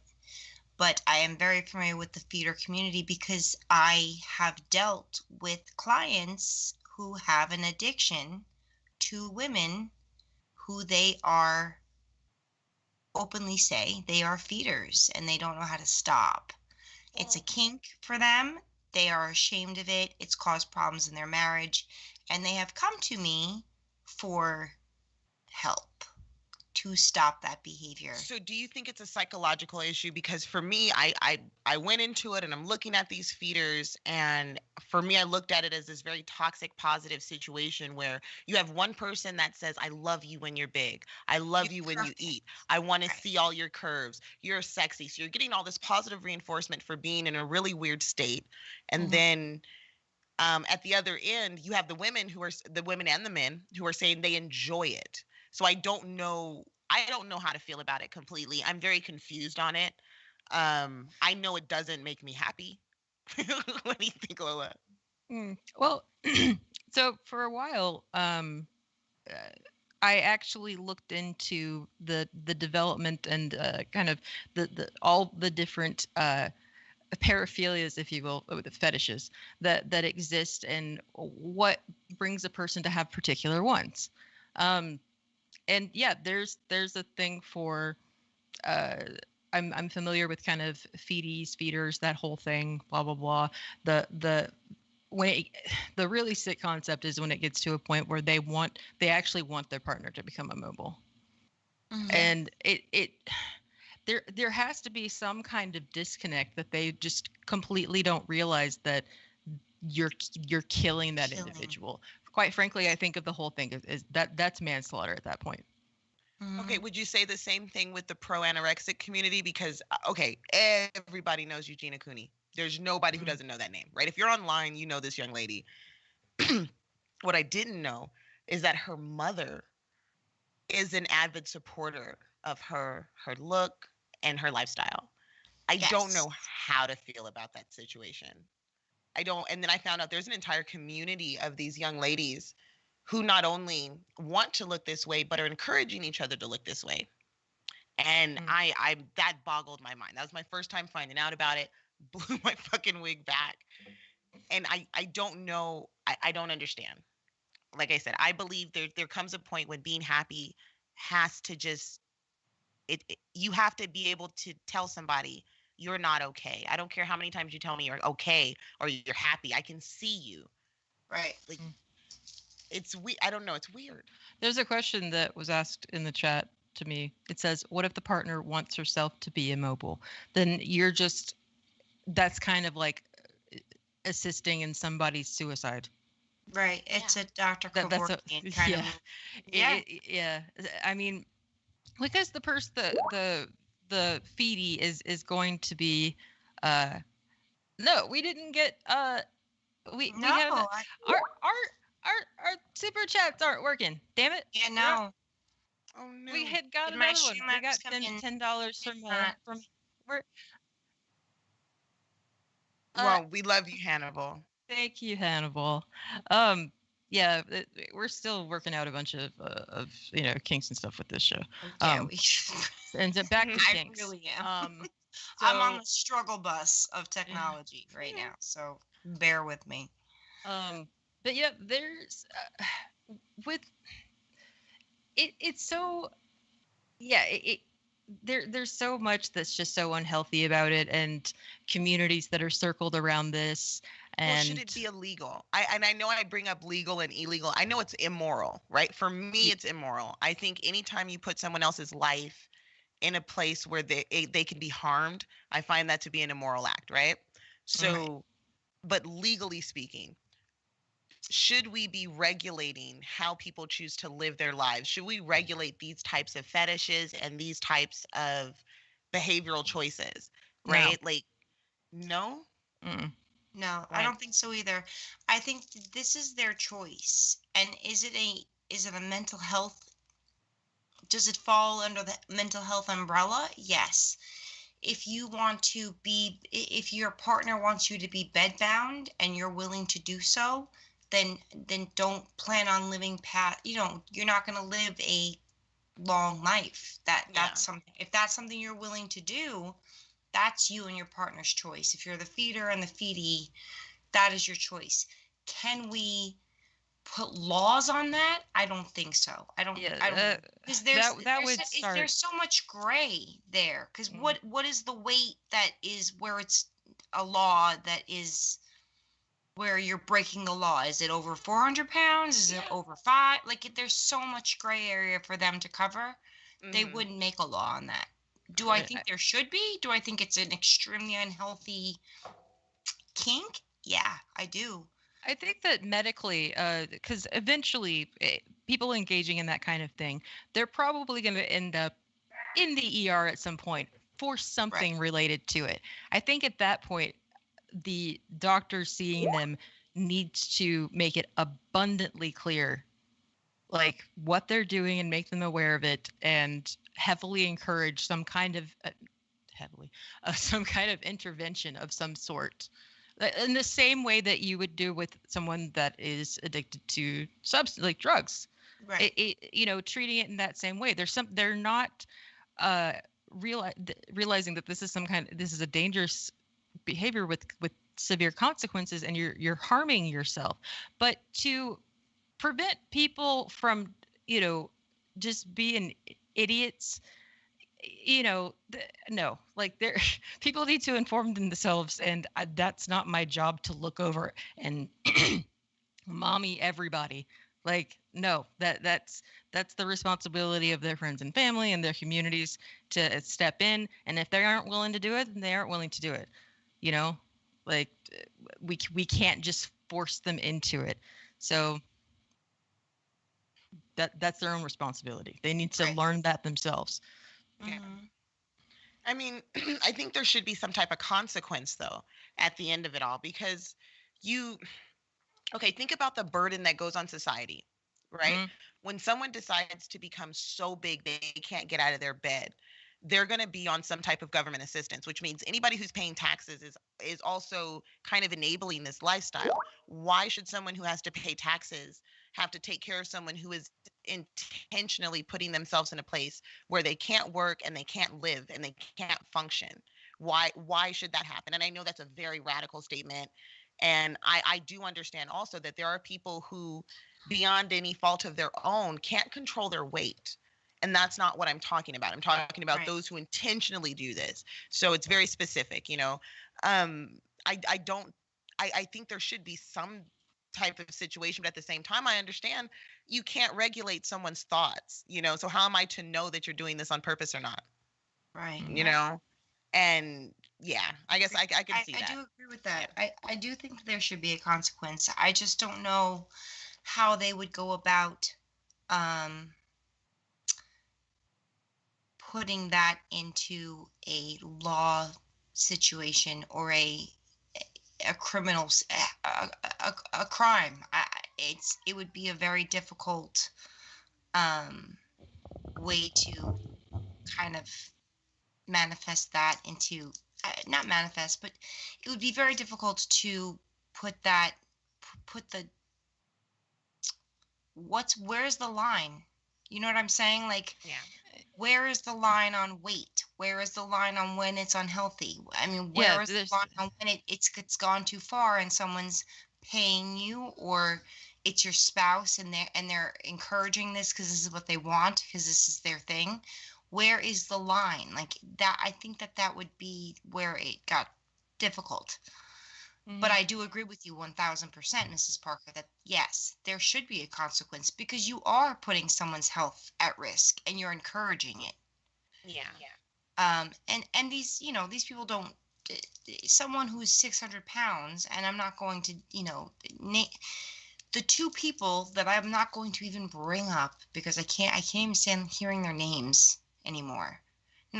but I am very familiar with the feeder community because I have dealt with clients who have an addiction to women who they are openly say they are feeders and they don't know how to stop. It's a kink for them. They are ashamed of it. It's caused problems in their marriage. And they have come to me for help to stop that behavior. So do you think it's a psychological issue? Because for me, I went into it and I'm looking at these feeders, and for me, I looked at it as this very toxic, positive situation where you have one person that says, I love you when you're big. I love you when you eat. I want to see all your curves. You're sexy. So you're getting all this positive reinforcement for being in a really weird state. And then at the other end, you have the women and the men who are saying they enjoy it. So I don't know how to feel about it completely. I'm very confused on it. I know it doesn't make me happy. What do you think, Lola? Well, so for a while, I actually looked into the development and kind of the all the different paraphilias, if you will, the fetishes that exist and what brings a person to have particular ones. And yeah, there's a thing for I'm familiar with kind of feeders, that whole thing, blah blah blah. The really sick concept is when it gets to a point where they actually want their partner to become immobile. And there has to be some kind of disconnect that they just completely don't realize that you're killing that individual. Quite frankly, I think of the whole thing is that's manslaughter at that point. Okay, would you say the same thing with the pro-anorexic community? Because, okay, everybody knows Eugenia Cooney. There's nobody who doesn't know that name, right? If you're online, you know this young lady. What I didn't know is that her mother is an avid supporter of her look and her lifestyle. I don't know how to feel about that situation. I don't. And then I found out there's an entire community of these young ladies who not only want to look this way, but are encouraging each other to look this way. And I that boggled my mind. That was my first time finding out about it. Blew my fucking wig back. And I don't know. I don't understand. Like I said, I believe there comes a point when being happy has to just, you have to be able to tell somebody you're not okay. I don't care how many times you tell me you're okay or you're happy. I can see you. Right. Like, it's I don't know. It's weird. There's a question that was asked in the chat to me. It says, what if the partner wants herself to be immobile? Then that's kind of like assisting in somebody's suicide. Right. It's a Dr. Kevorkian kind of. Yeah. I mean, because the feedy is going to be, no, we didn't get, we have, our super chats aren't working. Damn it. Yeah, no. Oh no. We had got another one. We got $10 from well, we love you, Hannibal. Thank you, Hannibal. Yeah, we're still working out a bunch of kinks and stuff with this show. Yeah, and then back to kinks. I really am. I'm on the struggle bus of technology right now, so bear with me. But yeah, there's with it. It's so there's so much that's just so unhealthy about it, and communities that are circled around this. And should it be illegal? I know I bring up legal and illegal. I know it's immoral, right? For me, it's immoral. I think anytime you put someone else's life in a place where they can be harmed, I find that to be an immoral act, right? So, but legally speaking, should we be regulating how people choose to live their lives? Should we regulate these types of fetishes and these types of behavioral choices, right? No. Like, no? No, I don't think so either. I think this is their choice. And is it a mental health? Does it fall under the mental health umbrella? Yes. If you want to be, if your partner wants you to be bedbound and you're willing to do so, then don't plan on living past, you're not going to live a long life. That's something, if that's something you're willing to do, that's you and your partner's choice. If you're the feeder and the feedee, that is your choice. Can we put laws on that? I don't think so. I don't because there's so much gray there. Because what is the weight that is where it's a law that is where you're breaking the law? Is it over 400 pounds? Is it over 5? Like, there's so much gray area for them to cover. They wouldn't make a law on that. Do I think there should be? Do I think it's an extremely unhealthy kink? Yeah, I do. I think that medically, because eventually people engaging in that kind of thing, they're probably going to end up in the ER at some point for something related to it. I think at that point, the doctor seeing them needs to make it abundantly clear, like, what they're doing and make them aware of it, and heavily encourage some kind of heavily, of some kind of intervention of some sort, in the same way that you would do with someone that is addicted to substance like drugs. Right. Treating it in that same way. They're not realizing that this is a dangerous behavior with severe consequences, and you're harming yourself. But to prevent people from just being idiots, no, like people need to inform themselves, and that's not my job to look over and mommy everybody. Like, no, that's the responsibility of their friends and family and their communities to step in. And if they aren't willing to do it, then they aren't willing to do it. Like we can't just force them into it. So that's their own responsibility. They need to learn that themselves. Yeah. I mean, I think there should be some type of consequence though at the end of it all, because think about the burden that goes on society, right? Mm-hmm. When someone decides to become so big they can't get out of their bed, they're going to be on some type of government assistance, which means anybody who's paying taxes is also kind of enabling this lifestyle. Why should someone who has to pay taxes have to take care of someone who is intentionally putting themselves in a place where they can't work and they can't live and they can't function? Why should that happen? And I know that's a very radical statement. And I do understand also that there are people who, beyond any fault of their own, can't control their weight. And that's not what I'm talking about. I'm talking about those who intentionally do this. So it's very specific, I think there should be some type of situation, but at the same time, I understand you can't regulate someone's thoughts, so how am I to know that you're doing this on purpose or not? Right. And yeah, I guess I can see that. I do agree with that. I do think that there should be a consequence. I just don't know how they would go about putting that into a law situation or a criminal a crime. It would be a very difficult way to kind of manifest that into not manifest, but it would be very difficult to put the where's the line? You know what I'm saying? Like, yeah. Where is the line on weight? Where is the line on when it's unhealthy? I mean, where is the line on when it's gone too far and someone's paying you, or it's your spouse and they're encouraging this because this is what they want, because this is their thing? Where is the line? Like that, I think that would be where it got difficult. Mm-hmm. But I do agree with you 1000%, Mrs. Parker, that yes, there should be a consequence, because you are putting someone's health at risk and you're encouraging it. Yeah. And these, these people don't, someone who's 600 pounds, and I'm not going to, the two people that I'm not going to even bring up because I can't even stand hearing their names anymore.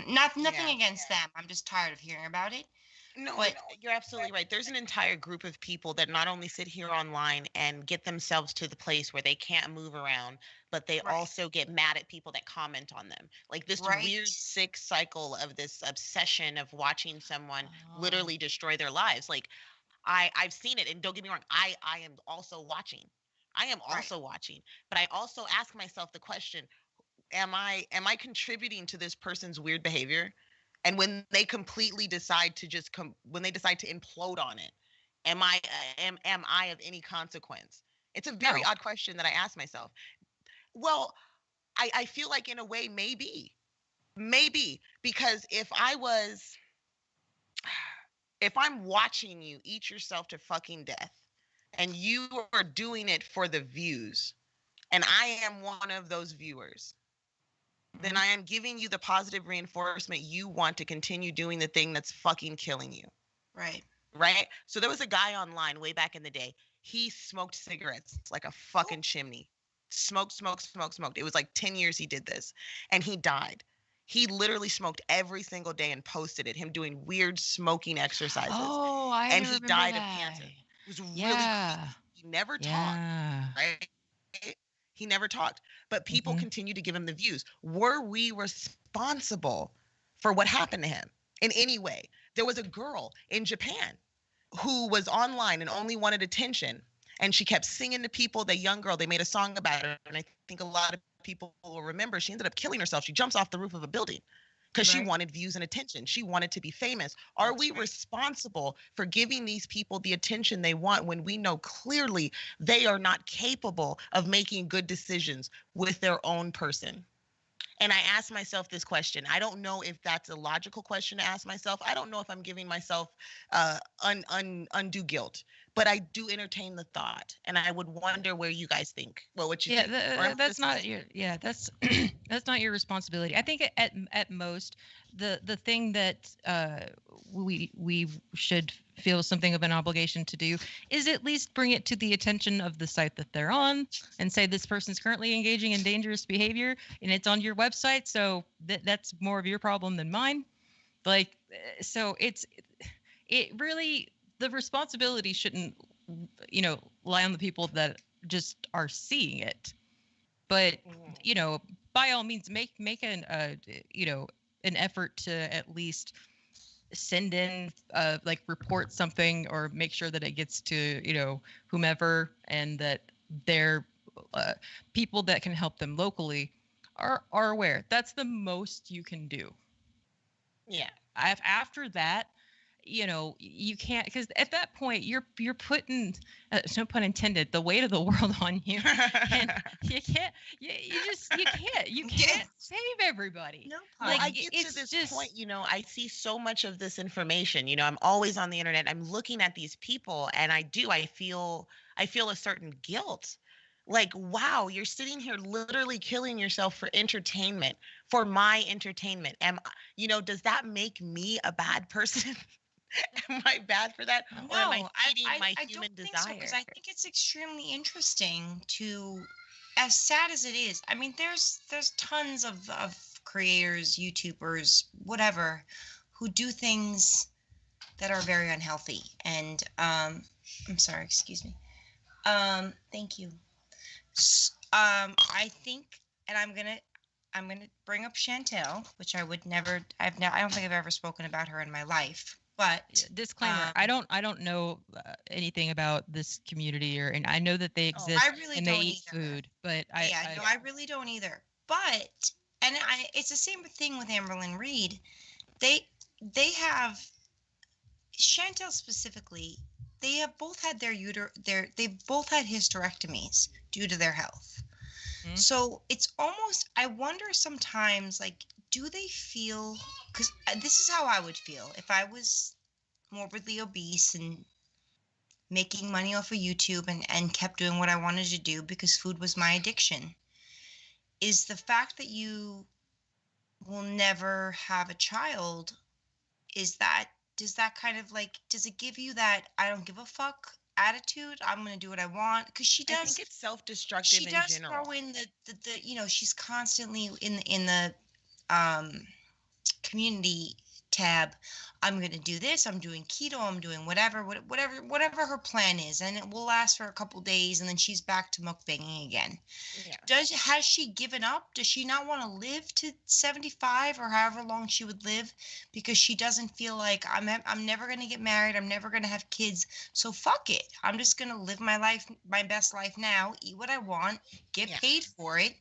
Nothing against them. I'm just tired of hearing about it. No, you're absolutely right. There's an entire group of people that not only sit here online and get themselves to the place where they can't move around, but they also get mad at people that comment on them. Like this weird, sick cycle of this obsession of watching someone literally destroy their lives. Like I've seen it, and don't get me wrong, I am also watching. But I also ask myself the question, am I contributing to this person's weird behavior? And when they completely decide to when they decide to implode on it, am I of any consequence? It's a very odd question that I ask myself. Well, I feel like in a way, maybe, because if I'm watching you eat yourself to fucking death, and you are doing it for the views, and I am one of those viewers, then I am giving you the positive reinforcement you want to continue doing the thing that's fucking killing you. Right. Right? So there was a guy online way back in the day. He smoked cigarettes like a fucking chimney. Smoked. It was like 10 years he did this. And he died. He literally smoked every single day and posted it, him doing weird smoking exercises. Oh, and he died of cancer. It was really creepy. He never talked. Right? He never talked, but people continue to give him the views. Were we responsible for what happened to him? in any way. There was a girl in Japan who was online and only wanted attention. And she kept singing to people, the young girl, they made a song about her. And I think a lot of people will remember she ended up killing herself. She jumps off the roof of a building because she wanted views and attention. She wanted to be famous. Are we responsible for giving these people the attention they want when we know clearly they are not capable of making good decisions with their own person? And I ask myself this question. I don't know if that's a logical question to ask myself. I don't know if I'm giving myself undue guilt, but I do entertain the thought, and I would wonder where you guys think. Well, what you think? That's not your that's that's not your responsibility. I think at most the thing that we should feel something of an obligation to do is at least bring it to the attention of the site that they're on and say this person's currently engaging in dangerous behavior and it's on your website, so that's more of your problem than mine. Like, so it really, the responsibility shouldn't lie on the people that just are seeing it, but by all means make an an effort to at least send in report something or make sure that it gets to whomever, and that their people that can help them locally are aware. That's the most you can do. Yeah. After that, you can't, because at that point you're putting, no pun intended, the weight of the world on you, and you can't save everybody. No, I get to this point, I see so much of this information. I'm always on the internet. I'm looking at these people, and I feel a certain guilt. Like, wow, you're sitting here literally killing yourself for entertainment, for my entertainment. Does that make me a bad person? Am I bad for that? No, or am I feeding my human don't think desire? so, because I think it's extremely interesting to, as sad as it is, I mean, there's tons of creators, YouTubers, whatever, who do things that are very unhealthy. And I'm sorry, excuse me. Thank you. I think, and I'm gonna bring up Chantel, which I would never. I don't think I've ever spoken about her in my life. But disclaimer: I don't know anything about this community, and I know that they exist and they eat food, but I really don't either. But it's the same thing with Amberlynn Reed. They have, Chantel specifically. They have both had they've both had hysterectomies due to their health. Mm-hmm. So it's almost, I wonder sometimes, like, do they feel, because this is how I would feel if I was morbidly obese and making money off of YouTube and kept doing what I wanted to do because food was my addiction, is the fact that you will never have a child, does that kind of does it give you that I don't give a fuck attitude? I'm going to do what I want? Because she does. I think it's self-destructive in general. She does throw in the she's constantly in the community tab. I'm going to do this. I'm doing keto. I'm doing whatever her plan is, and it will last for a couple days, and then she's back to mukbanging again. Yeah. Has she given up? Does she not want to live to 75 or however long she would live, because she doesn't feel like I'm never going to get married. I'm never going to have kids. So fuck it. I'm just going to live my life, my best life now, eat what I want, get paid for it.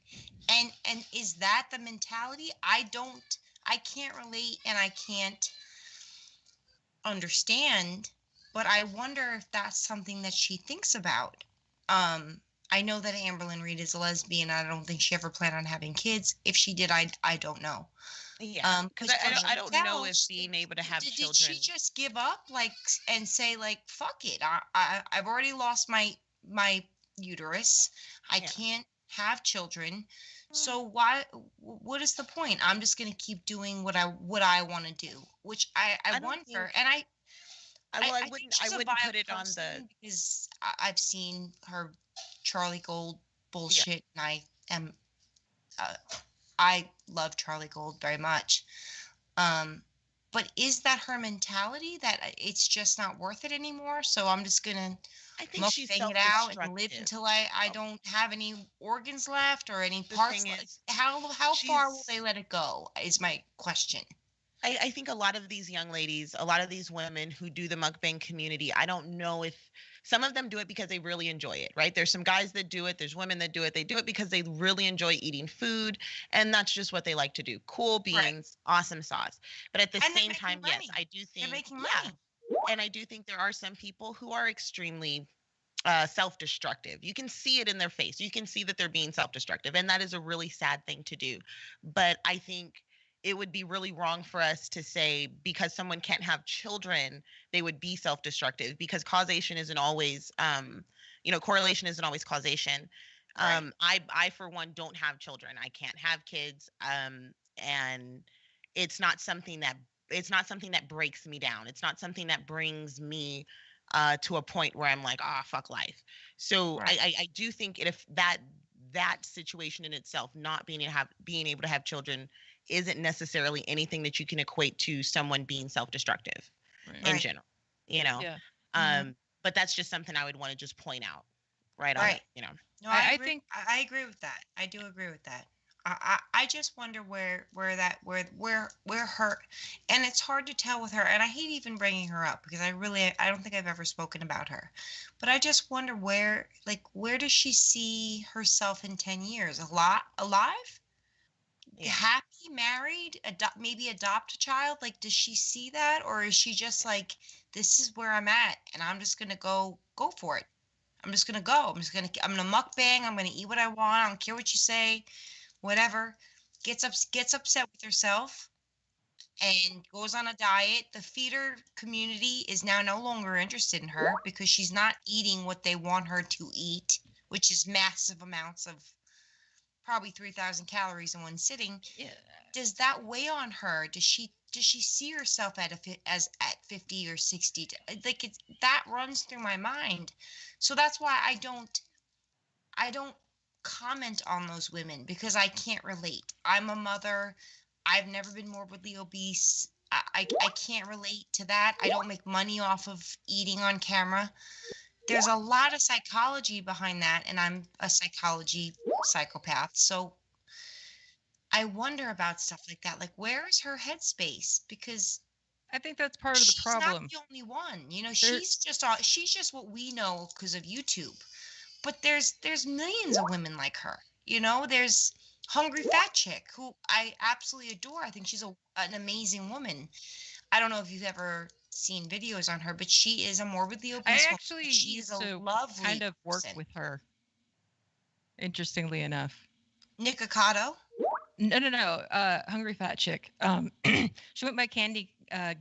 And is that the mentality? I can't relate, and I can't understand, but I wonder if that's something that she thinks about. I know that Amberlynn Reed is a lesbian. I don't think she ever planned on having kids. If she did, I don't know. Yeah, because I don't know if being able to have children. Did she just give up, and say, fuck it? I've already lost my uterus. I can't have children. So what is the point? I'm just going to keep doing what I want to do, which I wonder. And I wouldn't put it on the, because I've seen her Charlie Gold bullshit, and I love Charlie Gold very much. But is that her mentality, that it's just not worth it anymore? So I'm just going to mukbang it out and live until I don't have any organs left or any parts. How far will they let it go is my question. I think a lot of these young ladies, a lot of these women who do the mukbang community, I don't know if some of them do it because they really enjoy it, right? There's some guys that do it. There's women that do it. They do it because they really enjoy eating food, and that's just what they like to do. Cool beans, awesome sauce. But at the same time, yes, I do think they're making money. And I do think there are some people who are extremely self-destructive. You can see it in their face. You can see that they're being self-destructive, and that is a really sad thing to do. But I think it would be really wrong for us to say because someone can't have children, they would be self-destructive, because causation isn't always, correlation isn't always causation. I for one don't have children. I can't have kids. And it's not something that breaks me down. It's not something that brings me to a point where I'm like, fuck life. So I do think if that situation in itself, not being able to have children, isn't necessarily anything that you can equate to someone being self-destructive in general, but that's just something I would want to just point out on it, No, I agree with that. I do agree with that. I just wonder where her, and it's hard to tell with her, and I hate even bringing her up because I don't think I've ever spoken about her, but I just wonder where does she see herself in 10 years? Alive? Happy, married, maybe adopt a child? Like, does she see that, or is she just like, this is where I'm at and I'm just gonna go for it? I'm just gonna go. I'm gonna mukbang. I'm gonna eat what I want. I don't care what you say. Whatever. Gets upset with herself and goes on a diet. The feeder community is now no longer interested in her because she's not eating what they want her to eat, which is massive amounts of probably 3,000 calories in one sitting. Yeah. Does that weigh on her? Does she see herself at 50 or 60? That runs through my mind. So that's why I don't comment on those women, because I can't relate. I'm a mother. I've never been morbidly obese. I can't relate to that. I don't make money off of eating on camera. There's a lot of psychology behind that, and I'm a psychology psychopath. So I wonder about stuff like that. Like, where is her headspace? Because I think that's part of the problem. She's not the only one. She's just what we know because of YouTube. But there's millions of women like her. There's Hungry Fat Chick, who I absolutely adore. I think she's an amazing woman. I don't know if you've ever seen videos on her, but she is a morbidly obese woman. I actually used to kind of work with her, interestingly enough. Nikocado? No. Hungry Fat Chick. She went by Candy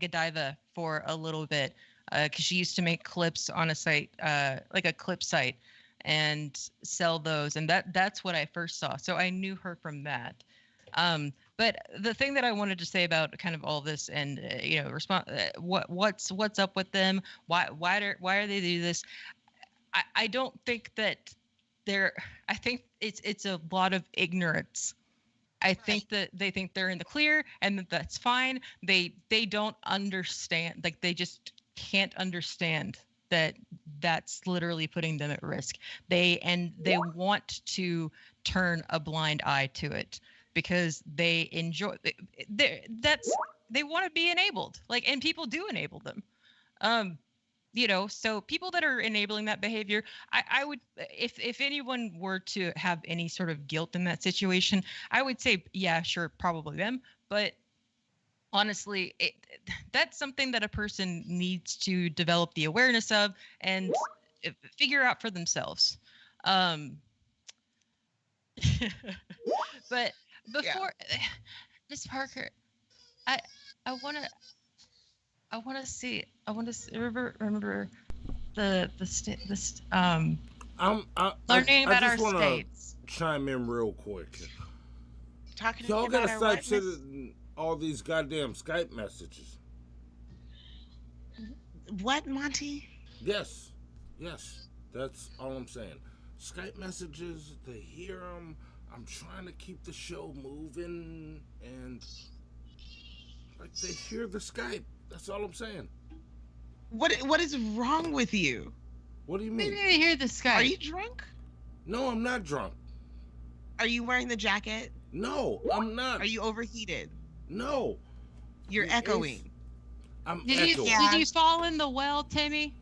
Godiva for a little bit because she used to make clips on a site, like a clip site, and sell those. And that's what I first saw. So I knew her from that. But the thing that I wanted to say about kind of all this and, what's up with them? Why are they do this? I don't think that I think it's a lot of ignorance. I think that they think they're in the clear and that's fine. They don't understand, like they just can't understand that that's literally putting them at risk. They want to turn a blind eye to it because they enjoy they want to be enabled, and people do enable them. So people that are enabling that behavior, I would, if anyone were to have any sort of guilt in that situation, I would say, yeah, sure, probably them. But honestly, that's something that a person needs to develop the awareness of and figure out for themselves. But before, Miss Parker, I want to see. Remember learning about our states. Chime in real quick. Talking y'all about gotta start sending all these goddamn Skype messages. What, Monty? Yes, that's all I'm saying. Skype messages, they hear them. I'm trying to keep the show moving, and they hear the Skype. That's all I'm saying. What is wrong with you? What do you mean? Maybe they hear the Skype. Are you drunk? No, I'm not drunk. Are you wearing the jacket? No, I'm not. Are you overheated? No. You're echoing. I'm Did you fall in the well, Timmy?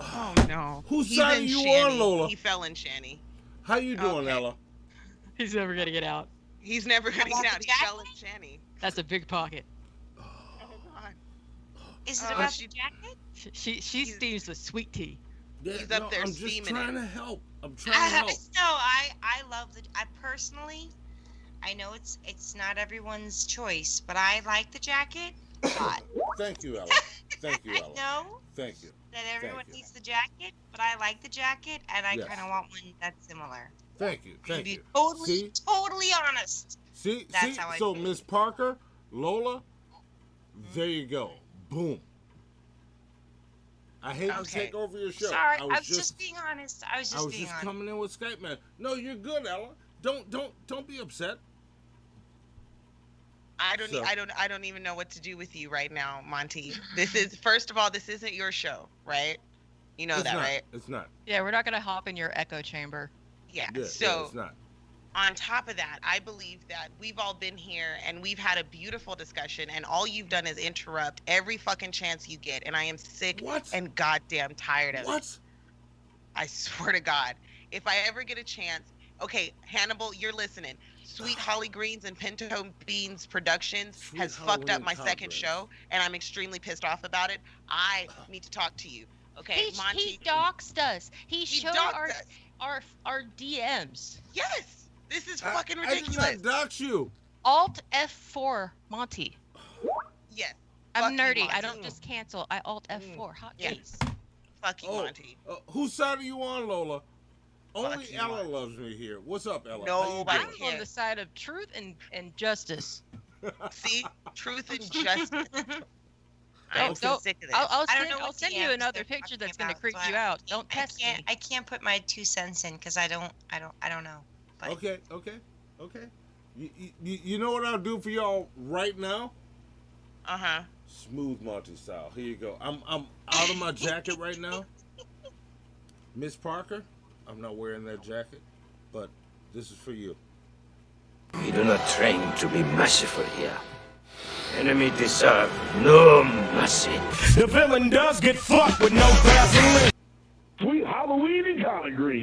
Oh no. Whose He's side in are you Shanny. on, Lola? He fell in Shanny. How you doing, Ella? He's never gonna get out. He's never gonna get out. He fell in Shanny. That's a big pocket. Oh God. Is it about the jacket? She steams the sweet tea. Yeah, He's up there I'm just steaming trying it. to help. I'm trying to help. No, I love I personally, I know it's not everyone's choice, but I like the jacket a lot. Thank you, Ella. Thank you, Ella. I know Thank you. that everyone needs the jacket, but I like the jacket, and I Yes. kind of want one that's similar. Thank you. Thank To you. be totally, See? totally honest. See, That's how I so feel. Miss Parker, Lola, there you go. Boom. I hate to take over your show. Sorry, I was just being honest. I was I just was being just honest. coming in with Skype, man. No, you're good, Ella. Don't be upset. I don't even know what to do with you right now, Monty. This is first of all, this isn't your show, right? You know It's that, not. right? It's not. Yeah, we're not gonna hop in your echo chamber. Yeah. Yeah, So it's not. on top of that, I believe that we've all been here and we've had a beautiful discussion, and all you've done is interrupt every fucking chance you get, and I am sick and goddamn tired of it. I swear to God, if I ever get a chance, okay, Hannibal, you're listening. Sweet Holly Greens and Pinto Beans Productions has fucked up my second show, and I'm extremely pissed off about it. I need to talk to you, okay, Monty? He doxed us. He showed doxed our DMs. Yes, this is fucking I did ridiculous. not dox you. Alt F4 Monty. Yes. I'm Fuck you, nerdy. I Monty. don't just cancel. I Alt F4. Hot Yeah. case. Fuck you, Monty. Whose side are you on, Lola? Only you, Ella Monty. loves me here. What's up, Ella? Nobody How you doing? I'm on the side of truth and justice. See, truth and justice. I'm so sick of this. I'll I don't know I'll what send DMs you they're another picture that's gonna about, creep so you out. Don't test me. I can't put my 2 cents in because I don't know. But Okay. You know what I'll do for y'all right now? Uh-huh. Smooth Monty style. Here you go. I'm out of my jacket right now. Miss Parker, I'm not wearing that jacket, but this is for you. We do not train to be merciful here. Enemy deserve no mercy. The villain does get fucked with no Vaseline. Sweet Halloween and collard greens.